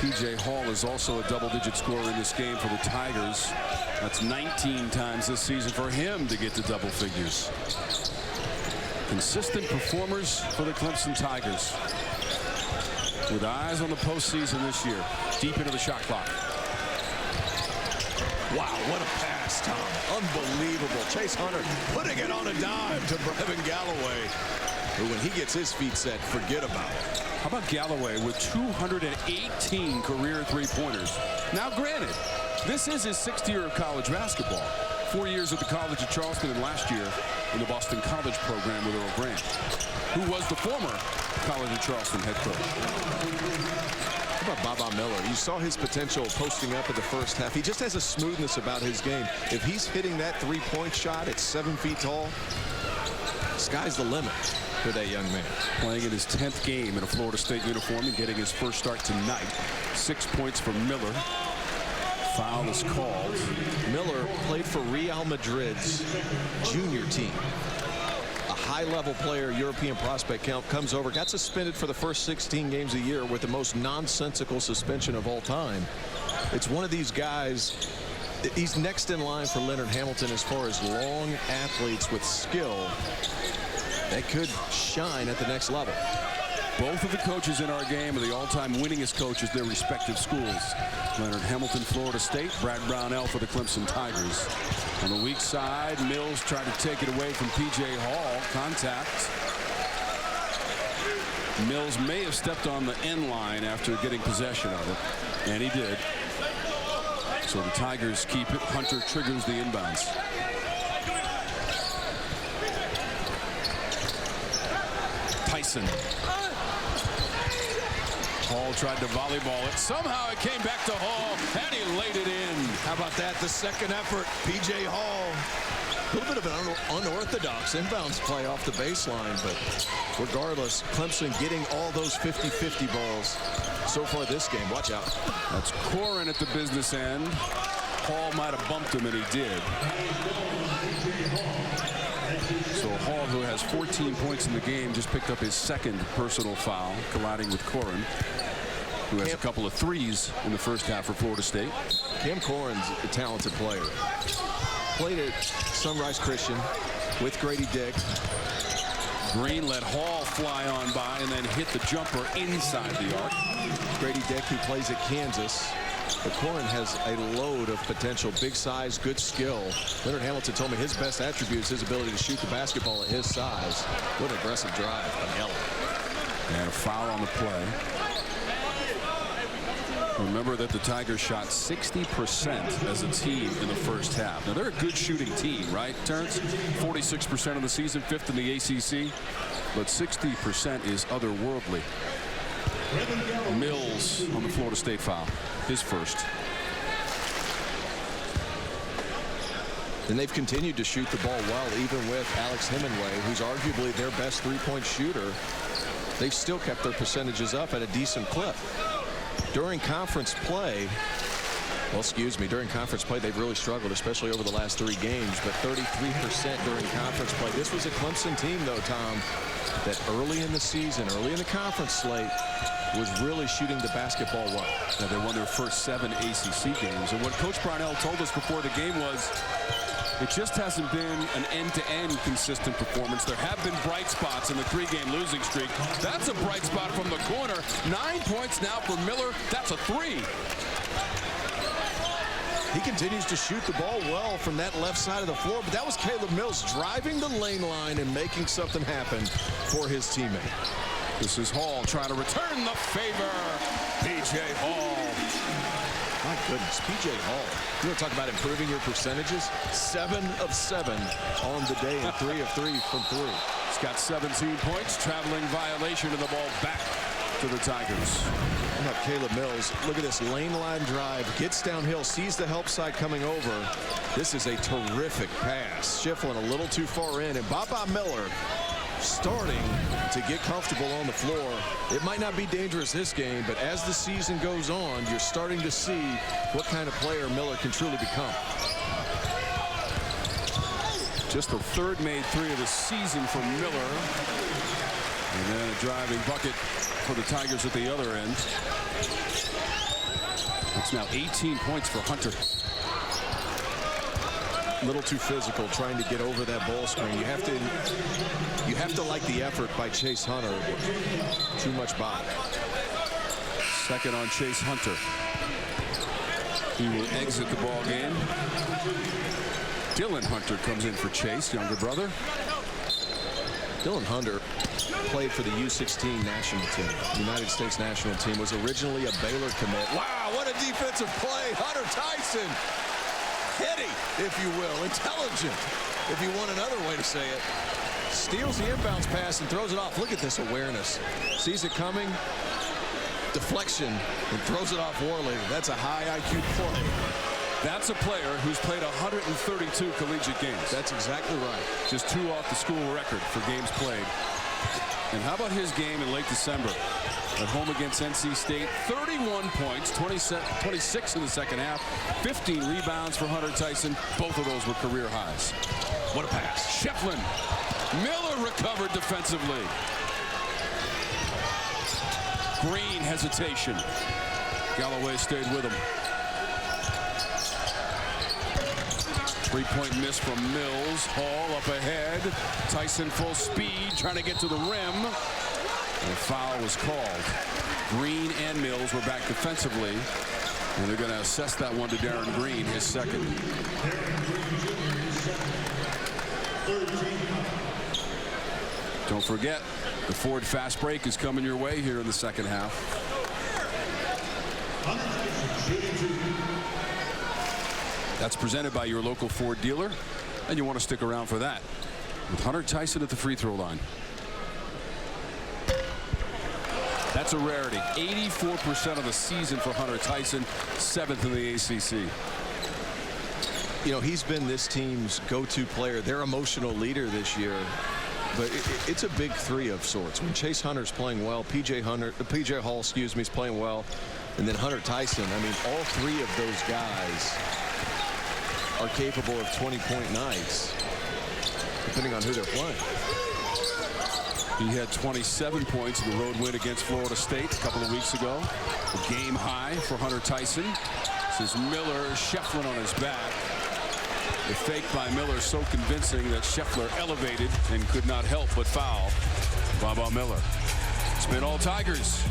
P.J. Hall is also a double-digit scorer in this game for the Tigers. That's 19 times this season for him to get to double figures. Consistent performers for the Clemson Tigers, with eyes on the postseason this year. Deep into the shot clock.
Wow, what a pass, Tom. Unbelievable. Chase Hunter putting it on a dime to Brevin Galloway, who, when he gets his feet set, forget about it.
How about Galloway with 218 career three-pointers? Now, granted, this is his 6th year of college basketball. 4 years at the College of Charleston, and last year in the Boston College program with Earl Grant, who was the former College of Charleston head coach.
How about Baba Miller? You saw his potential posting up in the first half. He just has a smoothness about his game. If he's hitting that three-point shot at 7 feet tall, sky's the limit for that young man.
Playing in his 10th game in a Florida State uniform and getting his first start tonight. 6 points for Miller. Foul is called.
Miller played for Real Madrid's junior team. A high-level player, European prospect, comes over, got suspended for the first 16 games a year with the most nonsensical suspension of all time. It's one of these guys, he's next in line for Leonard Hamilton as far as long athletes with skill that could shine at the next level.
Both of the coaches in our game are the all-time winningest coaches at their respective schools. Leonard Hamilton, Florida State. Brad Brownell for the Clemson Tigers. On the weak side, Mills tried to take it away from P.J. Hall. Contact. Mills may have stepped on the end line after getting possession of it, and he did. So the Tigers keep it. Hunter triggers the inbounds. Tyson. Hall tried to volleyball it. Somehow it came back to Hall, and he laid it in.
How about that? The second effort, P.J. Hall. A little bit of an unorthodox inbounds play off the baseline, but regardless, Clemson getting all those 50-50 balls so far this game. Watch out.
That's Corin at the business end. Hall might have bumped him, and he did. So Hall, who has 14 points in the game, just picked up his 2nd personal foul, colliding with Corin, who has a couple of threes in the first half for Florida State.
Cam Corin's a talented player. Played at Sunrise Christian with Grady Dick.
Green let Hall fly on by and then hit the jumper inside the arc.
Grady Dick, who plays at Kansas. But Corin has a load of potential. Big size, good skill. Leonard Hamilton told me his best attribute is his ability to shoot the basketball at his size. What an aggressive drive by Yellow.
And a foul on the play. Remember that the Tigers shot 60% as a team in the first half. Now, they're a good shooting team, right, Terrence? 46% of the season, 5th in the ACC. But 60% is otherworldly. Mills on the Florida State foul, his first.
And they've continued to shoot the ball well, even with Alex Hemingway, who's arguably their best three-point shooter. They've still kept their percentages up at a decent clip. During conference play, during conference play, they've really struggled, especially over the last 3 games, but 33% during conference play. This was a Clemson team, though, Tom, that early in the season, early in the conference slate, was really shooting the basketball well.
Now, they won their first 7 ACC games. And what Coach Brownell told us before the game was it just hasn't been an end-to-end consistent performance. There have been bright spots in the 3-game losing streak. That's a bright spot from the corner. 9 points now for Miller. That's a 3.
He continues to shoot the ball well from that left side of the floor, but that was Caleb Mills driving the lane line and making something happen for his teammate.
This is Hall trying to return the favor. P.J. Hall.
My goodness, P.J. Hall. You want to talk about improving your percentages? 7 of 7 on the day and 3 of 3 from 3.
He's got 17 points. Traveling violation of the ball back to the Tigers.
How about Caleb Mills? Look at this lane line drive. Gets downhill, sees the help side coming over. This is a terrific pass. Shiflin a little too far in, and Baba Miller starting to get comfortable on the floor. It might not be dangerous this game, but as the season goes on, you're starting to see what kind of player Miller can truly become.
Just the third made three of the season for Miller. And then a driving bucket for the Tigers at the other end. It's now 18 points for Hunter.
A little too physical trying to get over that ball screen. You have to like the effort by Chase Hunter. Too much body.
Second on Chase Hunter. He will exit the ball game. Dylan Hunter comes in for Chase, younger brother.
Dylan Hunter played for the U16 national team. United States national team. Was originally a Baylor commit. Wow, what a defensive play. Hunter Tyson. Heady, if you will. Intelligent, if you want another way to say it. Steals the inbounds pass and throws it off. Look at this awareness. Sees it coming. Deflection and throws it off Worley. That's a high IQ play.
That's a player who's played 132 collegiate games.
That's exactly right.
Just 2 off the school record for games played. And how about his game in late December at home against NC State? 31 points, 26 in the second half, 15 rebounds for Hunter Tyson. Both of those were career highs. What a pass. Shefflin. Miller recovered defensively. Green hesitation. Galloway stayed with him. 3-point miss from Mills. Hall up ahead. Tyson full speed trying to get to the rim. And a foul was called. Green and Mills were back defensively. And they're going to assess that one to Darren Green, his second. Don't forget, the Ford fast break is coming your way here in the second half. That's presented by your local Ford dealer, and you want to stick around for that with Hunter Tyson at the free throw line. That's a rarity. 84% of the season for Hunter Tyson, 7th in the ACC.
You know, he's been this team's go-to player, their emotional leader this year. But it's a big three of sorts. When Chase Hunter's playing well, PJ Hall, is playing well, and then Hunter Tyson. I mean, all three of those guys are capable of 20-point nights, depending on who they're playing.
He had 27 points in the road win against Florida State a couple of weeks ago. A game high for Hunter Tyson. This is Miller, Shefflin on his back. The fake by Miller so convincing that Sheffler elevated and could not help but foul Baba Miller. It's been all Tigers.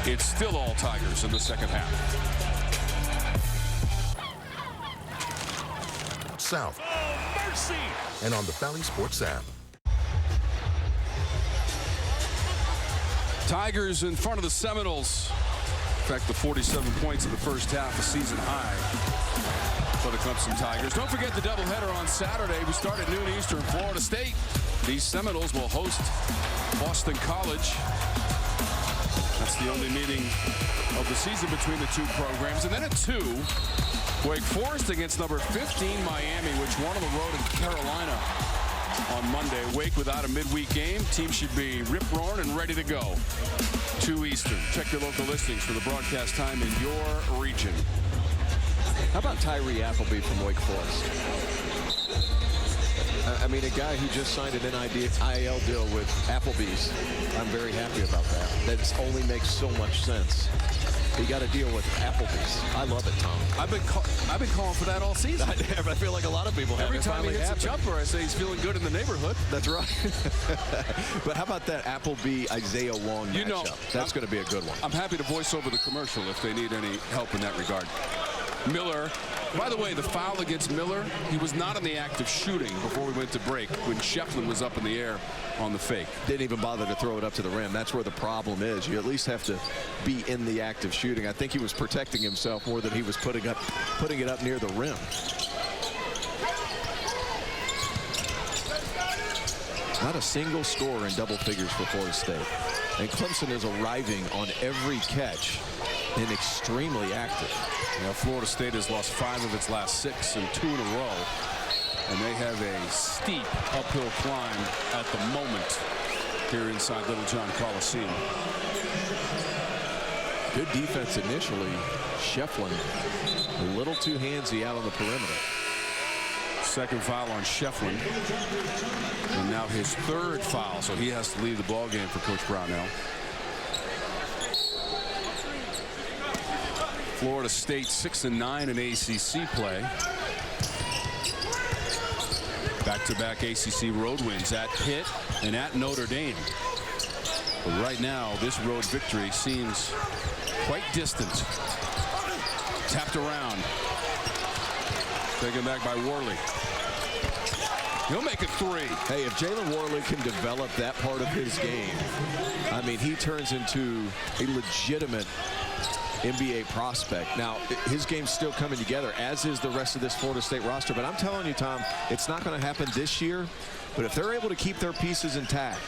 It's still all Tigers in the second half.
South.
Oh, mercy!
And on the Valley Sports app.
Tigers in front of the Seminoles. In fact, the 47 points in the first half, a season high for the Clemson Tigers. Don't forget the doubleheader on Saturday. We start at noon Eastern, Florida State. These Seminoles will host Boston College. That's the only meeting of the season between the two programs. And then at 2, Wake Forest against number 15 Miami, which won on the road in Carolina on Monday. Wake without a midweek game. Team should be rip-roaring and ready to go. 2 Eastern. Check your local listings for the broadcast time in your region.
How about Tyree Appleby from Wake Forest? I mean, a guy who just signed an NIL deal with Applebee's. I'm very happy about that. That only makes so much sense. He got a deal with Applebee's. I love it, Tom.
I've been calling for that all season.
I feel like a lot of people have.
Every time he hits a jumper, I say he's feeling good in the neighborhood.
That's right. But how about that Appleby-Isaiah Wong matchup? That's going to be a good one.
I'm happy to voice over the commercial if they need any help in that regard. Miller. By the way, the foul against Miller, he was not in the act of shooting before we went to break when Shefflin was up in the air on the fake.
Didn't even bother to throw it up to the rim. That's where the problem is. You at least have to be in the act of shooting. I think he was protecting himself more than he was putting it up near the rim. Not a single score in double figures for Florida State. And Clemson is arriving on every catch and extremely active.
Now, Florida State has lost 5 of its last 6 and 2 in a row. And they have a steep uphill climb at the moment here inside Little John Coliseum.
Good defense initially. Shefflin a little too handsy out on the perimeter.
Second foul on Shefflin. And now his third foul, so he has to leave the ball game for Coach Brownell. Florida State 6-9 in ACC play. Back-to-back ACC road wins at Pitt and at Notre Dame. But right now, this road victory seems quite distant. Tapped around. Taken back by Worley. He'll make it three.
Hey, if Jalen Worley can develop that part of his game, I mean, he turns into a legitimate NBA prospect. Now, his game's still coming together, as is the rest of this Florida State roster. But I'm telling you, Tom, it's not going to happen this year. But if they're able to keep their pieces intact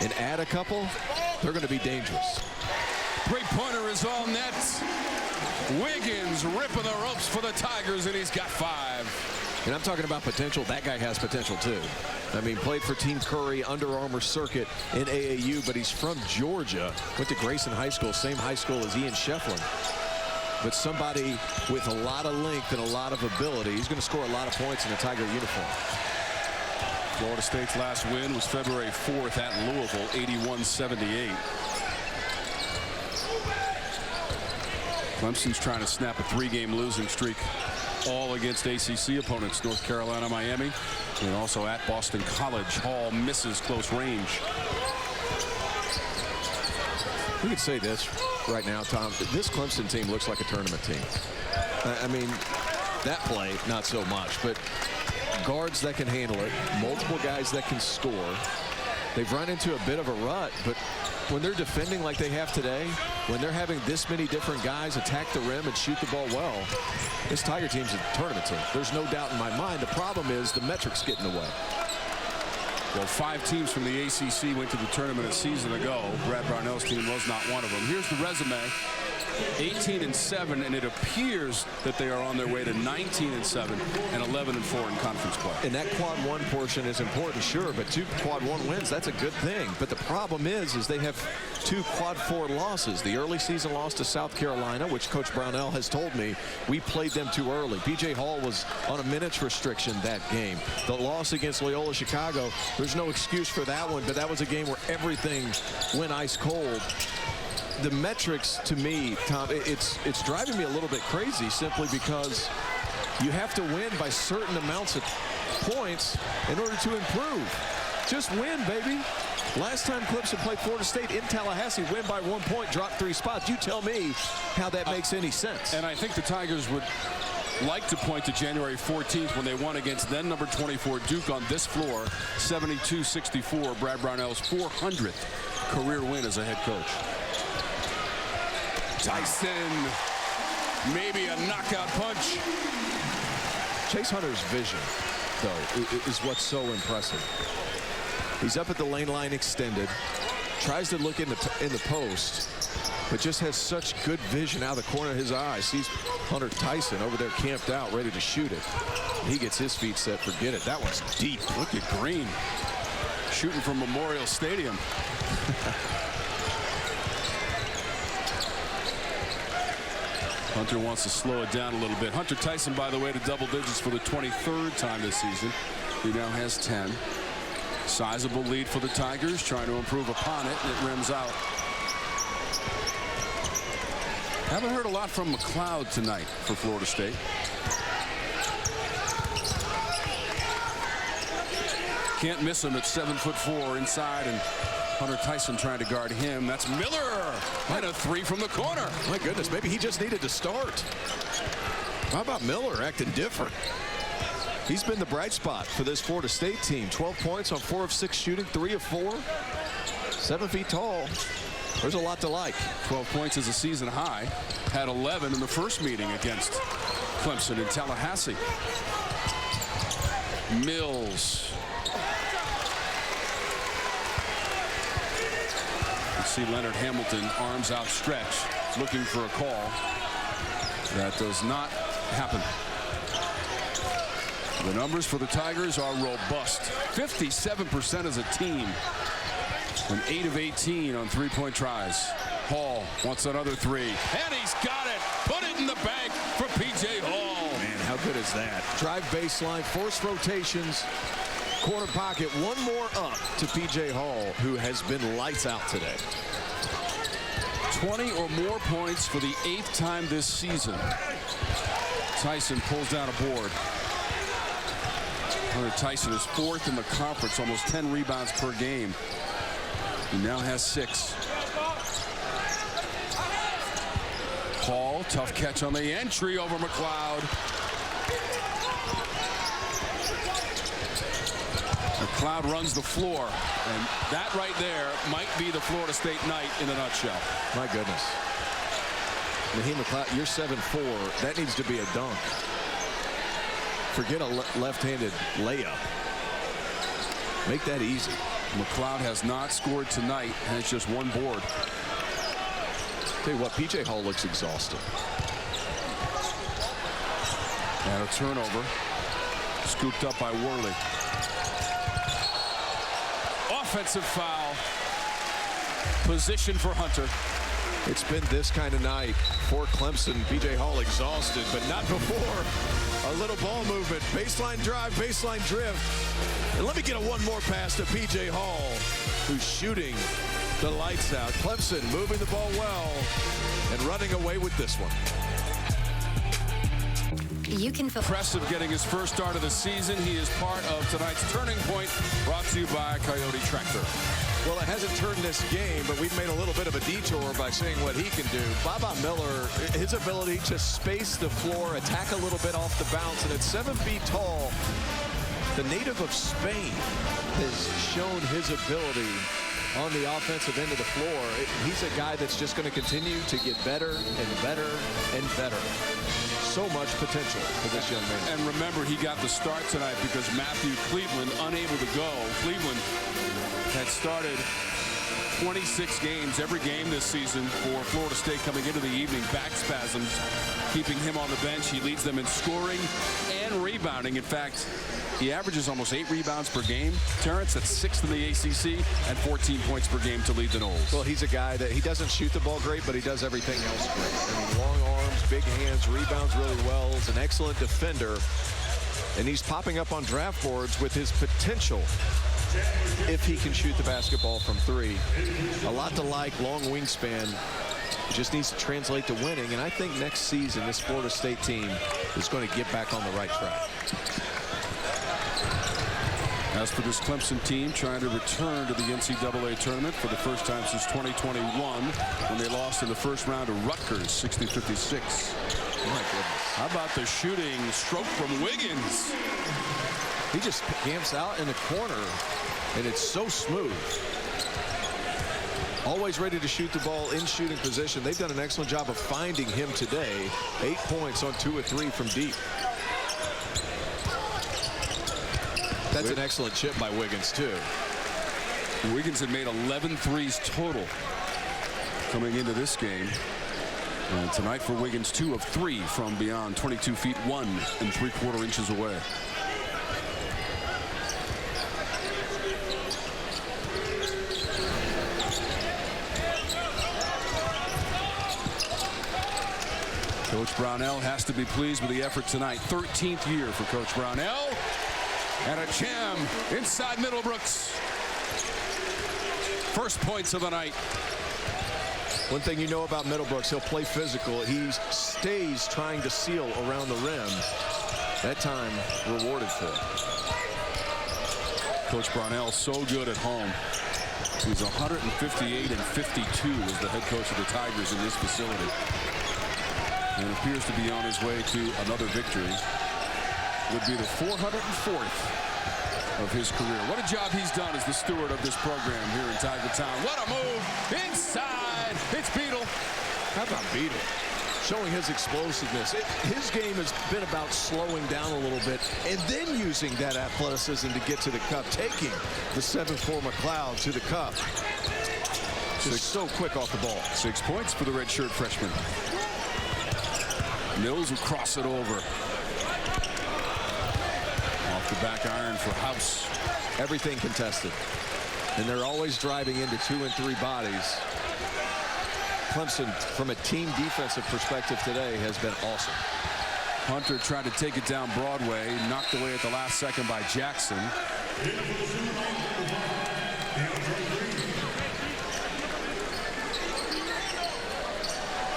and add a couple, they're going to be dangerous.
Three-pointer is all net. Wiggins ripping the ropes for the Tigers, and he's got 5.
And I'm talking about potential. That guy has potential, too. I mean, played for Team Curry, Under Armour circuit in AAU, but he's from Georgia. Went to Grayson High School, same high school as Ian Shefflin. But somebody with a lot of length and a lot of ability. He's going to score a lot of points in a Tiger uniform.
Florida State's last win was February 4th at Louisville, 81-78. Clemson's trying to snap a 3-game losing streak, all against ACC opponents, North Carolina, Miami, and also at Boston College. Hall misses close range.
We could say this right now, Tom. This Clemson team looks like a tournament team. I mean, that play, not so much, but guards that can handle it, multiple guys that can score. They've run into a bit of a rut, but when they're defending like they have today, when they're having this many different guys attack the rim and shoot the ball well, this Tiger team's a tournament team. There's no doubt in my mind. The problem is the metrics get in the way.
Well, 5 teams from the ACC went to the tournament a season ago. Brad Brownell's team was not one of them. Here's the resume. 18-7, and it appears that they are on their way to 19-7 and 11-4 in conference play.
And that quad 1 portion is important, sure, but 2 quad 1 wins, that's a good thing. But the problem is they have 2 quad 4 losses. The early season loss to South Carolina, which Coach Brownell has told me we played them too early. B.J. Hall was on a minutes restriction that game. The loss against Loyola Chicago, there's no excuse for that one, but that was a game where everything went ice cold. The metrics, to me, Tom, it's driving me a little bit crazy simply because you have to win by certain amounts of points in order to improve. Just win, baby. Last time Clemson played Florida State in Tallahassee, win by 1 point, drop 3 spots. You tell me how that makes any sense.
And I think the Tigers would like to point to January 14th when they won against then number 24 Duke on this floor, 72-64, Brad Brownell's 400th career win as a head coach. Tyson, maybe a knockout punch.
Chase Hunter's vision, though, is what's so impressive. He's up at the lane line extended, tries to look in the post, but just has such good vision out of the corner of his eye. Sees Hunter Tyson over there camped out, ready to shoot it. He gets his feet set, forget it. That one's deep.
Look at Green, shooting from Memorial Stadium. Hunter wants to slow it down a little bit. Hunter Tyson, by the way, to double digits for the 23rd time this season. He now has 10. Sizable lead for the Tigers, trying to improve upon it, and it rims out. Haven't heard a lot from McLeod tonight for Florida State. Can't miss him at 7'4" inside, and Hunter Tyson trying to guard him. That's Miller. And a 3 from the corner.
My goodness, maybe he just needed to start. How about Miller acting different? He's been the bright spot for this Florida State team. 12 points on 4 of 6 shooting, 3 of 4. 7 feet tall. There's a lot to like.
12 points is a season high. Had 11 in the first meeting against Clemson in Tallahassee. Mills. See Leonard Hamilton, arms outstretched, looking for a call. That does not happen. The numbers for the Tigers are robust. 57% as a team. And 8 of 18 on three-point tries. Hall wants another three. And he's got it. Put it in the bank for P.J. Hall.
Man, how good is that? Drive baseline, force rotations, corner pocket, one more up to P.J. Hall, who has been lights out today.
20 or more points for the 8th time this season. Tyson pulls down a board. Hunter Tyson is 4th in the conference, almost 10 rebounds per game. He now has 6. Hall, tough catch on the entry over McLeod. McLeod runs the floor, and that right there might be the Florida State night in a nutshell.
My goodness. Naheem McLeod, you're 7'4". That needs to be a dunk. Forget a left-handed layup. Make that easy.
McLeod has not scored tonight, and it's just one board.
Tell you what, P.J. Hall looks exhausted.
And a turnover. Scooped up by Worley. Offensive foul. Position for Hunter.
It's been this kind of night for Clemson. P.J. Hall exhausted, but not before. A little ball movement. Baseline drive, baseline drift. And let me get one more pass to P.J. Hall, who's shooting the lights out. Clemson moving the ball well and running away with this one.
You can feel
Impressive getting his first start of the season. He is part of tonight's Turning Point, brought to you by Coyote Tractor.
Well, it hasn't turned this game, but we've made a little bit of a detour by seeing what he can do. Baba Miller, his ability to space the floor, attack a little bit off the bounce, and at 7 feet tall, the native of Spain has shown his ability on the offensive end of the floor. He's a guy that's just going to continue to get better and better and better. So much potential for this young man.
And remember, he got the start tonight because Matthew Cleveland unable to go. Cleveland had started 26 games, every game this season for Florida State coming into the evening. Back spasms keeping him on the bench. He leads them in scoring and rebounding. In fact, he averages almost 8 rebounds per game. Terrence, that's 6th in the ACC, and 14 points per game to lead the Noles.
Well, he's a guy that he doesn't shoot the ball great, but he does everything else great. I mean, long arms, big hands, rebounds really well. He's an excellent defender, and he's popping up on draft boards with his potential if he can shoot the basketball from 3. A lot to like, long wingspan. Just needs to translate to winning, and I think next season this Florida State team is going to get back on the right track.
As for this Clemson team, trying to return to the NCAA tournament for the first time since 2021, when they lost in the first round to Rutgers, 60-56.
My goodness.
How about the shooting stroke from Wiggins?
He just camps out in the corner, and it's so smooth. Always ready to shoot the ball in shooting position. They've done an excellent job of finding him today. 8 points on 2 of 3 from deep. That's an excellent chip by Wiggins, too.
Wiggins had made 11 threes total coming into this game. And tonight for Wiggins, 2 of 3 from beyond 22 feet, 1 3/4 inches away. Coach Brownell has to be pleased with the effort tonight. 13th year for Coach Brownell. And a jam inside Middlebrooks. First points of the night.
One thing you know about Middlebrooks, he'll play physical. He stays trying to seal around the rim. That time rewarded for it.
Coach Brownell so good at home. He's 158 and 52 as the head coach of the Tigers in this facility. And appears to be on his way to another victory. Would be the 404th of his career. What a job he's done as the steward of this program here in Tiger Town. What a move inside. It's Beadle.
How about Beadle? Showing his explosiveness. His game has been about slowing down a little bit and then using that athleticism to get to the cup, taking the 7'4" McLeod to the cup. Just so quick off the ball.
6 points for the redshirt freshman. Mills will cross it over. Back-to-back iron for House.
Everything contested. And they're always driving into 2 and 3 bodies. Clemson, from a team defensive perspective today, has been awesome.
Hunter tried to take it down Broadway, knocked away at the last second by Jackson.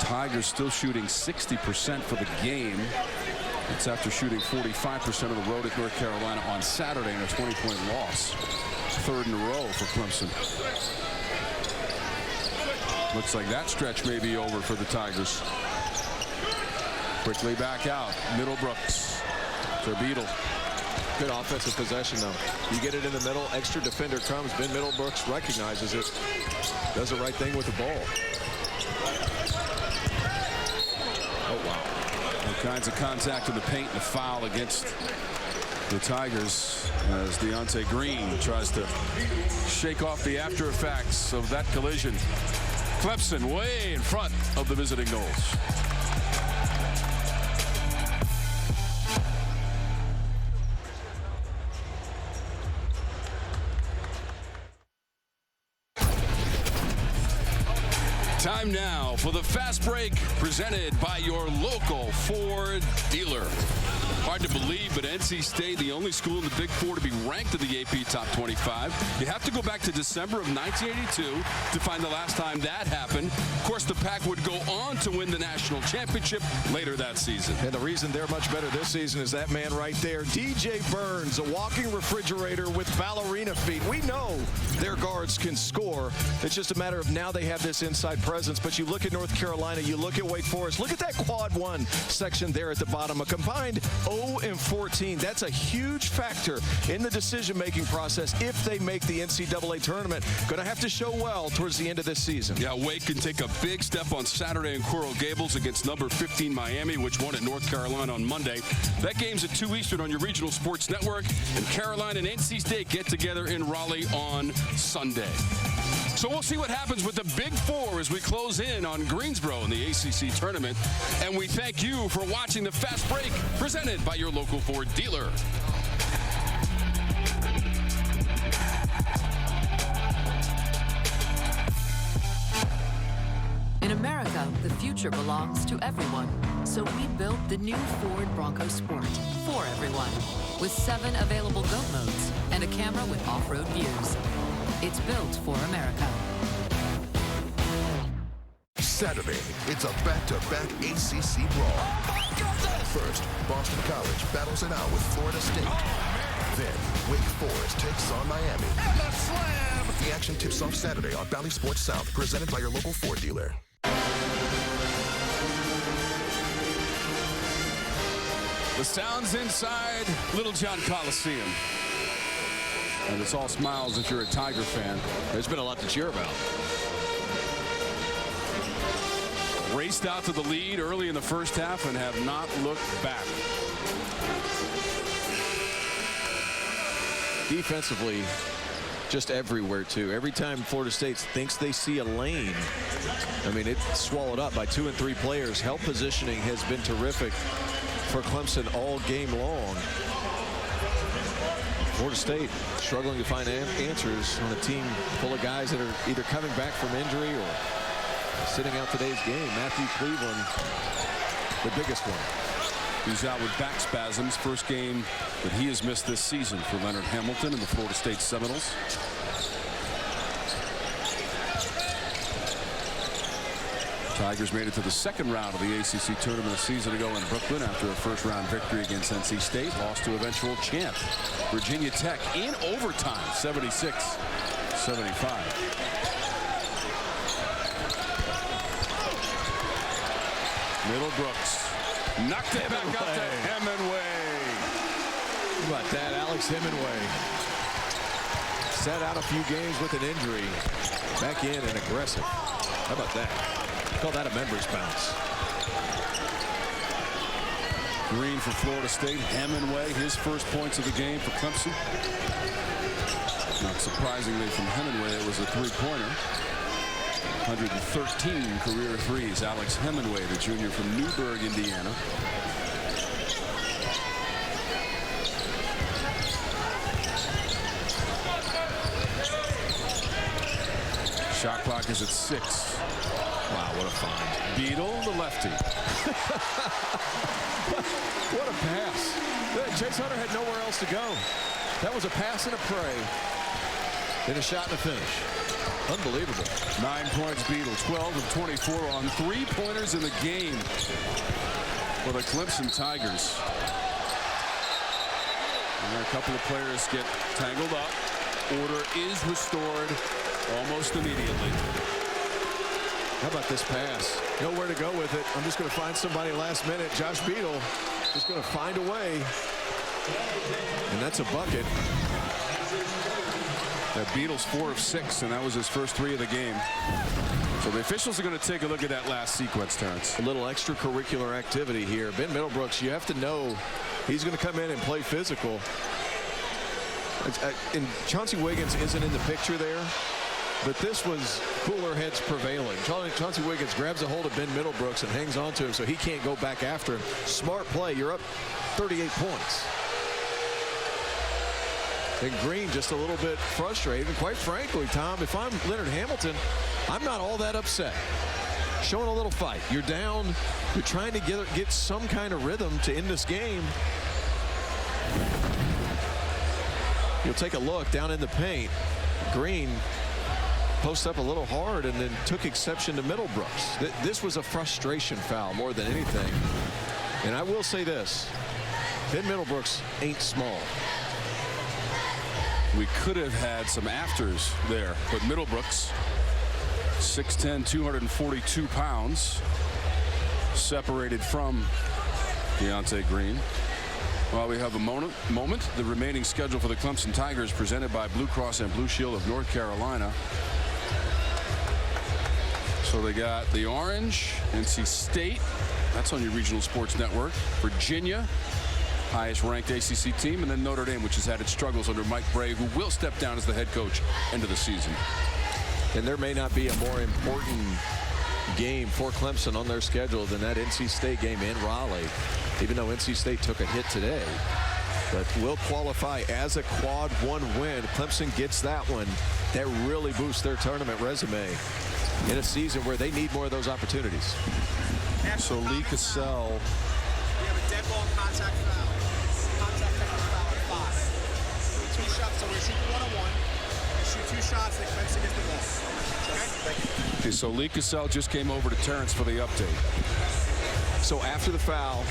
Tigers still shooting 60% for the game. It's after shooting 45% of the road at North Carolina on Saturday in a 20-point loss. 3rd in a row for Clemson. Looks like that stretch may be over for the Tigers. Quickly back out. Middlebrooks to Beadle.
Good offensive possession, though. You get it in the middle, extra defender comes. Ben Middlebrooks recognizes it. Does the right thing with the ball. Oh, wow.
All kinds of contact in the paint and a foul against the Tigers as Deontay Green tries to shake off the after effects of that collision. Clemson way in front of the visiting Noles. Time now for the Fast Break presented by your local Ford dealer. Hard to believe, but NC State, the only school in the Big Four to be ranked in the AP Top 25. You have to go back to December of 1982 to find the last time that happened. Of course, the Pack would go on to win the national championship later that season.
And the reason they're much better this season is that man right there, DJ Burns, a walking refrigerator with ballerina feet. We know their guards can score. It's just a matter of now they have this inside presence. But you look at North Carolina, you look at Wake Forest, look at that quad 1 section there at the bottom. A combined 0-14. That's a huge factor in the decision-making process if they make the NCAA tournament. Going to have to show well towards the end of this season.
Yeah, Wake can take a big step on Saturday in Coral Gables against number 15 Miami, which won at North Carolina on Monday. That game's at 2 Eastern on your regional sports network. And Carolina and NC State get together in Raleigh on Sunday. So we'll see what happens with the Big Four as we close in on Greensboro in the ACC tournament. And we thank you for watching the Fast Break presented by your local Ford dealer.
In America, the future belongs to everyone. So we built the new Ford Bronco Sport for everyone. With 7 available GO modes and a camera with off-road views. It's built for America.
Saturday, it's a back-to-back ACC brawl.
Oh my goodness!
First, Boston College battles it out with Florida State. Then, Wake Forest takes on Miami.
And the slam!
The action tips off Saturday on Valley Sports South, presented by your local Ford dealer.
The sounds inside Littlejohn Coliseum. And it's all smiles if you're a Tiger fan.
There's been a lot to cheer about.
Raced out to the lead early in the first half and have not looked back.
Defensively, just everywhere, too. Every time Florida State thinks they see a lane, I mean, it's swallowed up by 2 and 3 players. Help positioning has been terrific for Clemson all game long. Florida State struggling to find answers on a team full of guys that are either coming back from injury or sitting out today's game. Matthew Cleveland, the biggest one.
He's out with back spasms. First game that he has missed this season for Leonard Hamilton and the Florida State Seminoles. Tigers made it to the second round of the ACC tournament a season ago in Brooklyn after a first-round victory against NC State. Lost to eventual champ Virginia Tech in overtime, 76-75. Middlebrooks knocked it back out to Hemingway.
How about that? Alex Hemingway sat out a few games with an injury. Back in and aggressive. How about that? Call that a members bounce.
Green for Florida State. Hemingway, his first points of the game for Clemson. Not surprisingly from Hemingway, it was a three-pointer. 113 career threes. Alex Hemingway, the junior from Newburgh, Indiana. Shot clock is at 6.
Wow, what a find.
Beadle, the lefty.
What a pass. Chase Hunter had nowhere else to go. That was a pass and a pray. Then a shot and a finish. Unbelievable.
9 points, Beadle. 12 of 24 on 3-pointers in the game for the Clemson Tigers. And a couple of players get tangled up. Order is restored almost immediately.
How about this pass? Nowhere to go with it. I'm just going to find somebody last minute. Josh Beadle just going to find a way. And that's a bucket.
That Beadle's 4 of 6, and that was his first 3 of the game. So the officials are going to take a look at that last sequence, Terrence.
A little extracurricular activity here. Ben Middlebrooks, you have to know he's going to come in and play physical. And Chauncey Wiggins isn't in the picture there, but this was cooler heads prevailing. Chauncey Wiggins grabs a hold of Ben Middlebrooks and hangs on to him so he can't go back after him. Smart play. You're up 38 points. And Green just a little bit frustrated. And quite frankly, Tom, if I'm Leonard Hamilton, I'm not all that upset. Showing a little fight. You're down. You're trying to get some kind of rhythm to end this game. You'll take a look down in the paint. Green posts up a little hard and then took exception to Middlebrooks. This was a frustration foul more than anything. And I will say this. Ben Middlebrooks ain't small.
We could have had some afters there, but Middlebrooks, 6'10", 242 pounds, separated from Deontay Green. While we have a moment, the remaining schedule for the Clemson Tigers presented by Blue Cross and Blue Shield of North Carolina. So they got the Orange, NC State, that's on your regional sports network, Virginia, highest ranked ACC team, and then Notre Dame, which has had its struggles under Mike Brey, who will step down as the head coach end of the season.
And there may not be a more important game for Clemson on their schedule than that NC State game in Raleigh, even though NC State took a hit today. But will qualify as a quad 1 win. Clemson gets that one. That really boosts their tournament resume in a season where they need more of those opportunities.
So Lee Cassell.
We have a dead ball contact foul. Contact technical foul at 5. 2 shots, so we're shooting 1-on-1. We shoot 2 shots, then Clemson gets the ball. Okay? Thank you.
Okay, so Lee Cassell just came over to Terrence for the update.
So after the foul,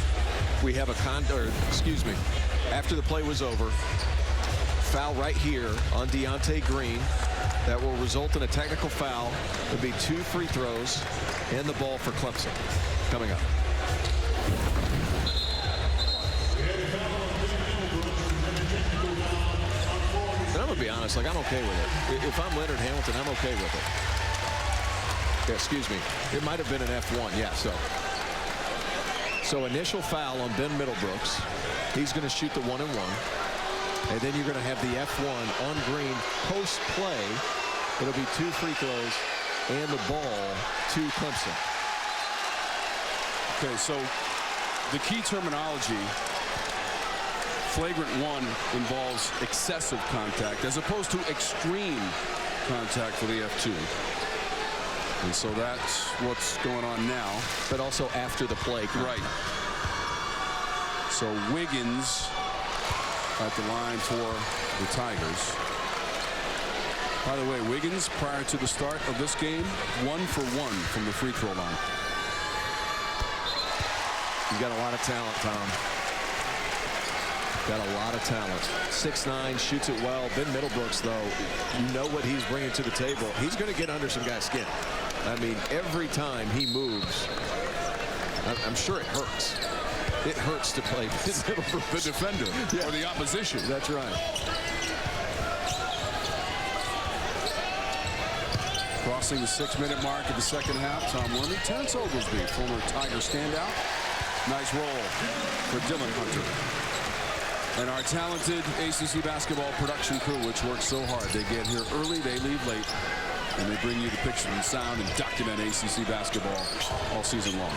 we have after the play was over, foul right here on Deontay Green. That will result in a technical foul. It'll be 2 free throws and the ball for Clemson coming up. And I'm going to be honest, I'm okay with it. If I'm Leonard Hamilton, I'm okay with it. Yeah, excuse me. It might have been an F1. Yeah, so initial foul on Ben Middlebrooks. He's going to shoot the 1-and-1. And then you're going to have the F1 on Green post play. It'll be 2 free throws and the ball to Clemson.
Okay, so the key terminology, flagrant 1 involves excessive contact as opposed to extreme contact for the F2. And so that's what's going on now.
But also after the play.
Right. So Wiggins at the line for the Tigers. By the way, Wiggins, prior to the start of this game, 1 for 1 from the free throw line.
He's got a lot of talent, Tom. Got a lot of talent. 6'9", shoots it well. Ben Middlebrooks, though, you know what he's bringing to the table. He's going to get under some guy's skin. I mean, every time he moves, I'm sure it hurts. It hurts to play
the defender or the opposition.
That's right.
Crossing the 6-minute mark of the second half, Tom Wormy, Terrence Oglesby, former Tiger standout. Nice roll for Beadle Hunter. And our talented ACC basketball production crew, which works so hard. They get here early, they leave late, and they bring you the picture and sound and document ACC basketball all season long.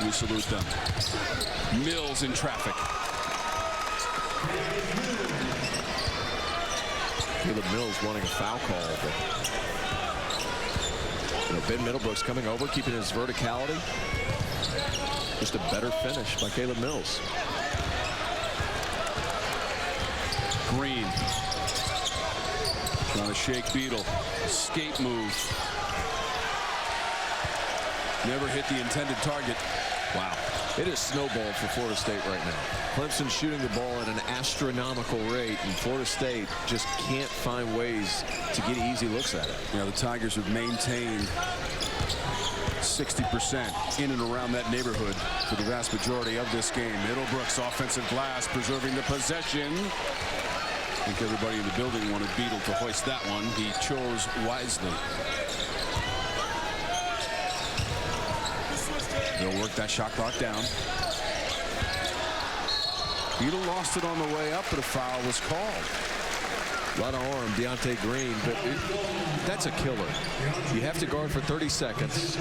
We salute them. Mills in traffic.
Caleb Mills wanting a foul call. Ben Middlebrooks coming over, keeping his verticality. Just a better finish by Caleb Mills.
Green trying to shake Beadle. Escape move. Never hit the intended target.
Wow. It is snowballed for Florida State right now. Clemson shooting the ball at an astronomical rate, and Florida State just can't find ways to get easy looks at it.
Yeah, the Tigers have maintained 60% in and around that neighborhood for the vast majority of this game. Middlebrooks offensive glass, preserving the possession. I think everybody in the building wanted Beadle to hoist that one. He chose wisely. They'll work that shot clock down. Beadle lost it on the way up, but a foul was called.
A lot of arm, Deontay Green, but that's a killer. You have to guard for 30 seconds.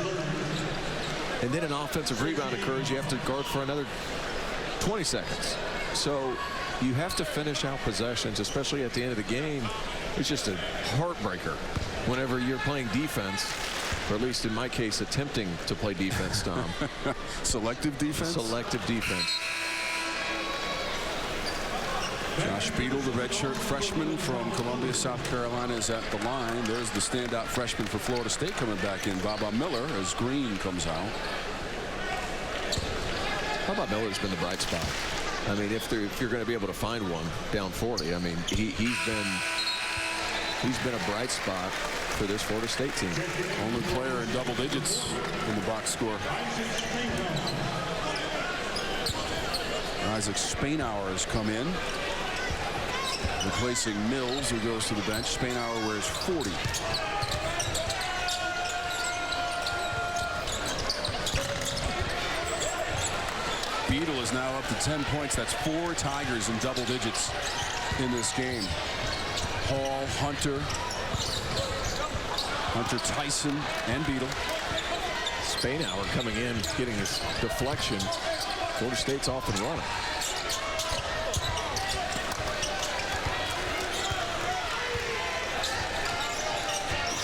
And then an offensive rebound occurs. You have to guard for another 20 seconds. So you have to finish out possessions, especially at the end of the game. It's just a heartbreaker whenever you're playing defense, or at least in my case, attempting to play defense, Tom.
Selective defense?
Selective defense.
Josh Beadle, the redshirt freshman from Columbia, South Carolina, is at the line. There's the standout freshman for Florida State coming back in, Baba Miller, as Green comes out.
Baba Miller's been the bright spot. I mean, if you're going to be able to find one down 40, I mean, he's been a bright spot for this Florida State team.
Only player in double digits in the box score. Isaac Spainhour has come in, replacing Mills, who goes to the bench. Spainhour wears 40. Beadle is now up to 10 points. That's 4 Tigers in double digits in this game. Hall, Hunter Tyson, and Beadle.
Spainhour coming in, getting his deflection. Florida State's off and running.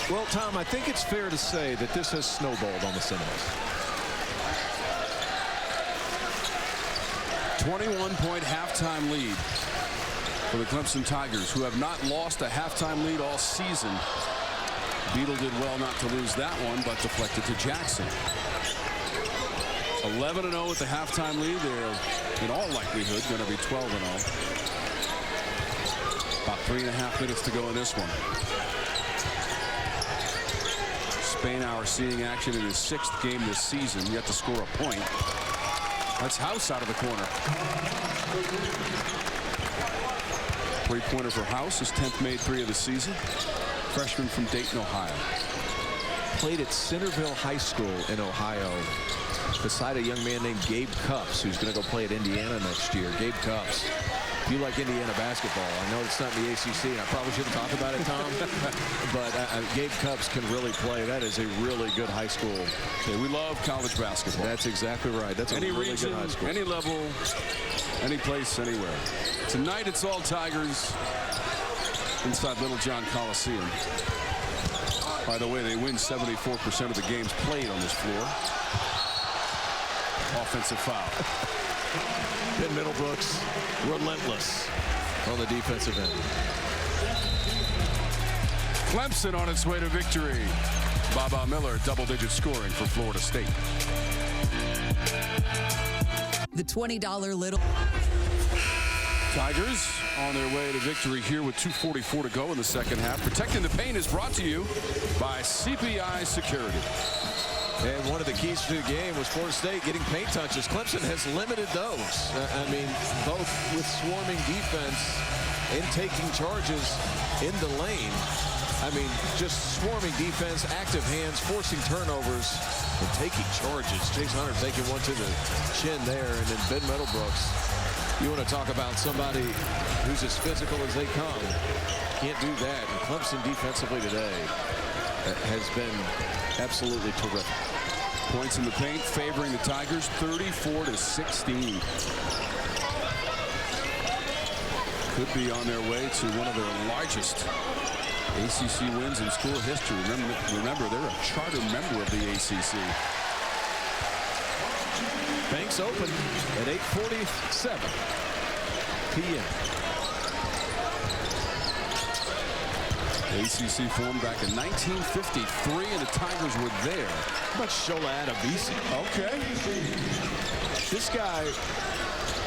Well, Tom, I think it's fair to say that this has snowballed on the Seminoles.
21-point halftime lead for the Clemson Tigers, who have not lost a halftime lead all season. Beadle did well not to lose that one, but deflected to Jackson. 11-0 at the halftime lead. They're in all likelihood going to be 12-0. About 3.5 minutes to go in this one. Spainhour seeing action in his 6th game this season, yet to score a point. That's House out of the corner. Three-pointer for House, his 10th made 3 of the season. Freshman from Dayton, Ohio.
Played at Centerville High School in Ohio beside a young man named Gabe Cupps, who's going to go play at Indiana next year. Gabe Cupps. If you like Indiana basketball, I know it's not in the ACC, and I probably shouldn't talk about it, Tom, but Gabe Cupps can really play. That is a really good high school.
Okay, we love college basketball.
That's exactly right. That's
any
a really
region,
good high school.
Any level, any place, anywhere. Tonight it's all Tigers inside Little John Coliseum. By the way, they win 74% of the games played on this floor. Offensive foul.
Ben Middlebrooks, relentless on the defensive end.
Clemson on its way to victory. Baba Miller, double-digit scoring for Florida State.
The $20 Little.
Tigers on their way to victory here with 2:44 to go in the second half. Protecting the paint is brought to you by CPI Security.
And one of the keys to the game was Florida State getting paint touches. Clemson has limited those. I mean, both with swarming defense and taking charges in the lane. I mean, just swarming defense, active hands, forcing turnovers, and taking charges. Chase Hunter taking one to the chin there, and then Ben Middlebrooks. You want to talk about somebody who's as physical as they come. Can't do that. And Clemson defensively today has been absolutely terrific.
Points in the paint favoring the Tigers, 34-16. Could be on their way to one of their largest ACC wins in school history. Remember, they're a charter member of the ACC.
Banks open at 8:47 p.m.
ACC formed back in 1953, and the Tigers were there.
How about Shola Adebisi?
Okay.
This guy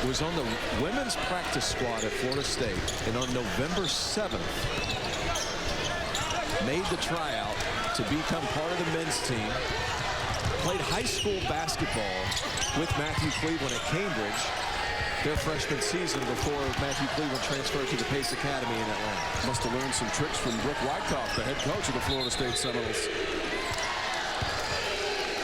was on the women's practice squad at Florida State, and on November 7th, made the tryout to become part of the men's team. Played high school basketball with Matthew Cleveland at Cambridge their freshman season before Matthew Cleveland transferred to the Pace Academy in Atlanta.
Must have learned some tricks from Brooke Wyckoff, the head coach of the Florida State Seminoles.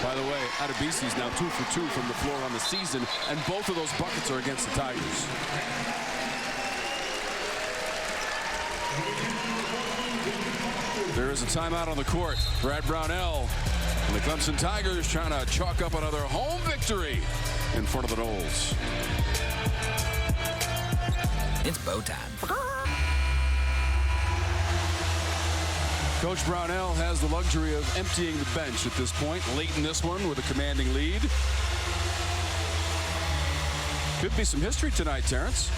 By the way, Adebisi's now 2 for 2 from the floor on the season, and both of those buckets are against the Tigers. There is a timeout on the court. Brad Brownell and the Clemson Tigers trying to chalk up another home victory in front of the Noles.
It's bow time.
Coach Brownell has the luxury of emptying the bench at this point, late in this one with a commanding lead. Could be some history tonight, Terrence.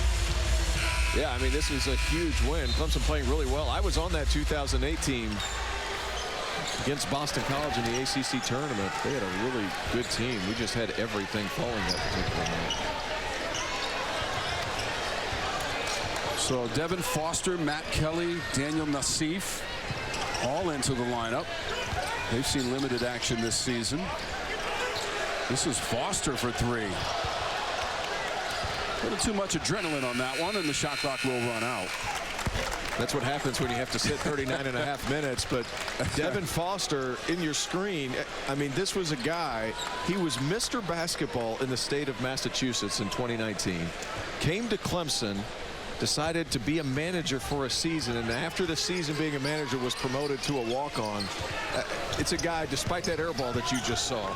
Yeah, I mean, this is a huge win. Clemson playing really well. I was on that 2008 team against Boston College in the ACC tournament. They had a really good team. We just had everything falling that particular night.
So Devin Foster, Matt Kelly, Daniel Nassif, all into the lineup. They've seen limited action this season. This is Foster for 3. A little too much adrenaline on that one, and the shot clock will run out.
That's what happens when you have to sit 39.5 minutes. But Devin Foster in your screen, I mean, this was a guy, he was Mr. Basketball in the state of Massachusetts in 2019. Came to Clemson, decided to be a manager for a season, and after the season being a manager was promoted to a walk-on. It's a guy, despite that air ball that you just saw,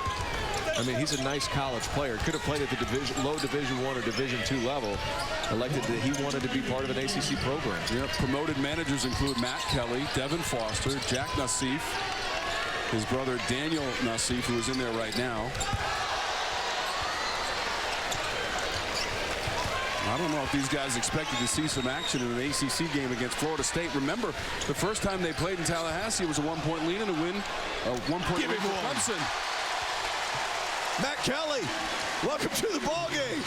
I mean, he's a nice college player. Could have played at the low Division I or Division II level. Elected that he wanted to be part of an ACC program.
Yep. Promoted managers include Matt Kelly, Devin Foster, Jack Nassif, his brother Daniel Nassif, who is in there right now. I don't know if these guys expected to see some action in an ACC game against Florida State. Remember, the first time they played in Tallahassee, it was a 1-point lead and a win. A 1-point lead for Clemson.
Matt Kelly, welcome to the ball game.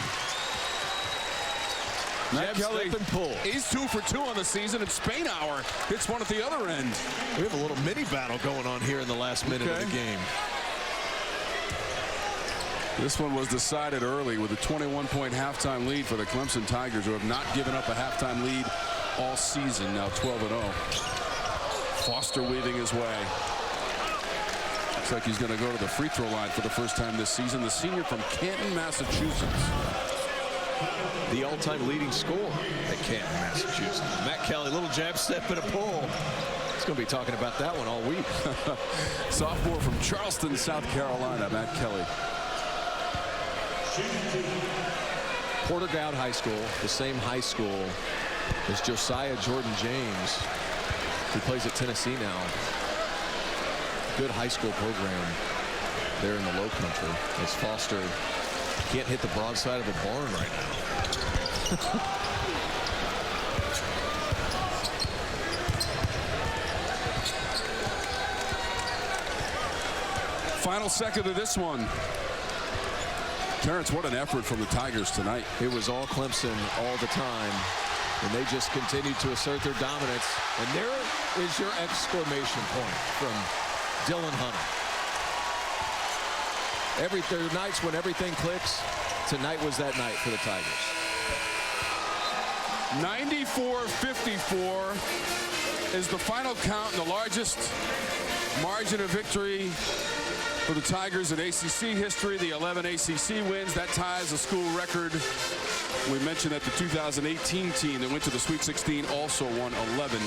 Matt Kelly,
step and pull.
He's 2 for 2 on the season. And Spainhour hits one at the other end.
We have a little mini battle going on here in the last minute of the game.
This one was decided early with a 21-point halftime lead for the Clemson Tigers, who have not given up a halftime lead all season, now 12-0. Foster weaving his way. Looks like he's going to go to the free throw line for the first time this season. The senior from Canton, Massachusetts.
The all-time leading scorer at Canton, Massachusetts. Matt Kelly, little jab step and a pull. He's going to be talking about that one all week.
Sophomore from Charleston, South Carolina, Matt Kelly.
Porter-Gaud High School, the same high school as Josiah Jordan James, who plays at Tennessee now. Good high school program there in the Low Country, as Foster can't hit the broadside of a barn right now.
Final second of this one. Terrence, what an effort from the Tigers tonight.
It was all Clemson all the time, and they just continued to assert their dominance. And there is your exclamation point from Beadle and Hunter. There are nights when everything clicks. Tonight was that night for the Tigers.
94-54 is the final count, and the largest margin of victory for the Tigers in ACC history. The 11 ACC wins. That ties a school record. We mentioned that the 2018 team that went to the Sweet 16 also won 11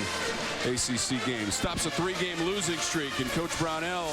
ACC games. Stops a 3-game losing streak, and Coach Brownell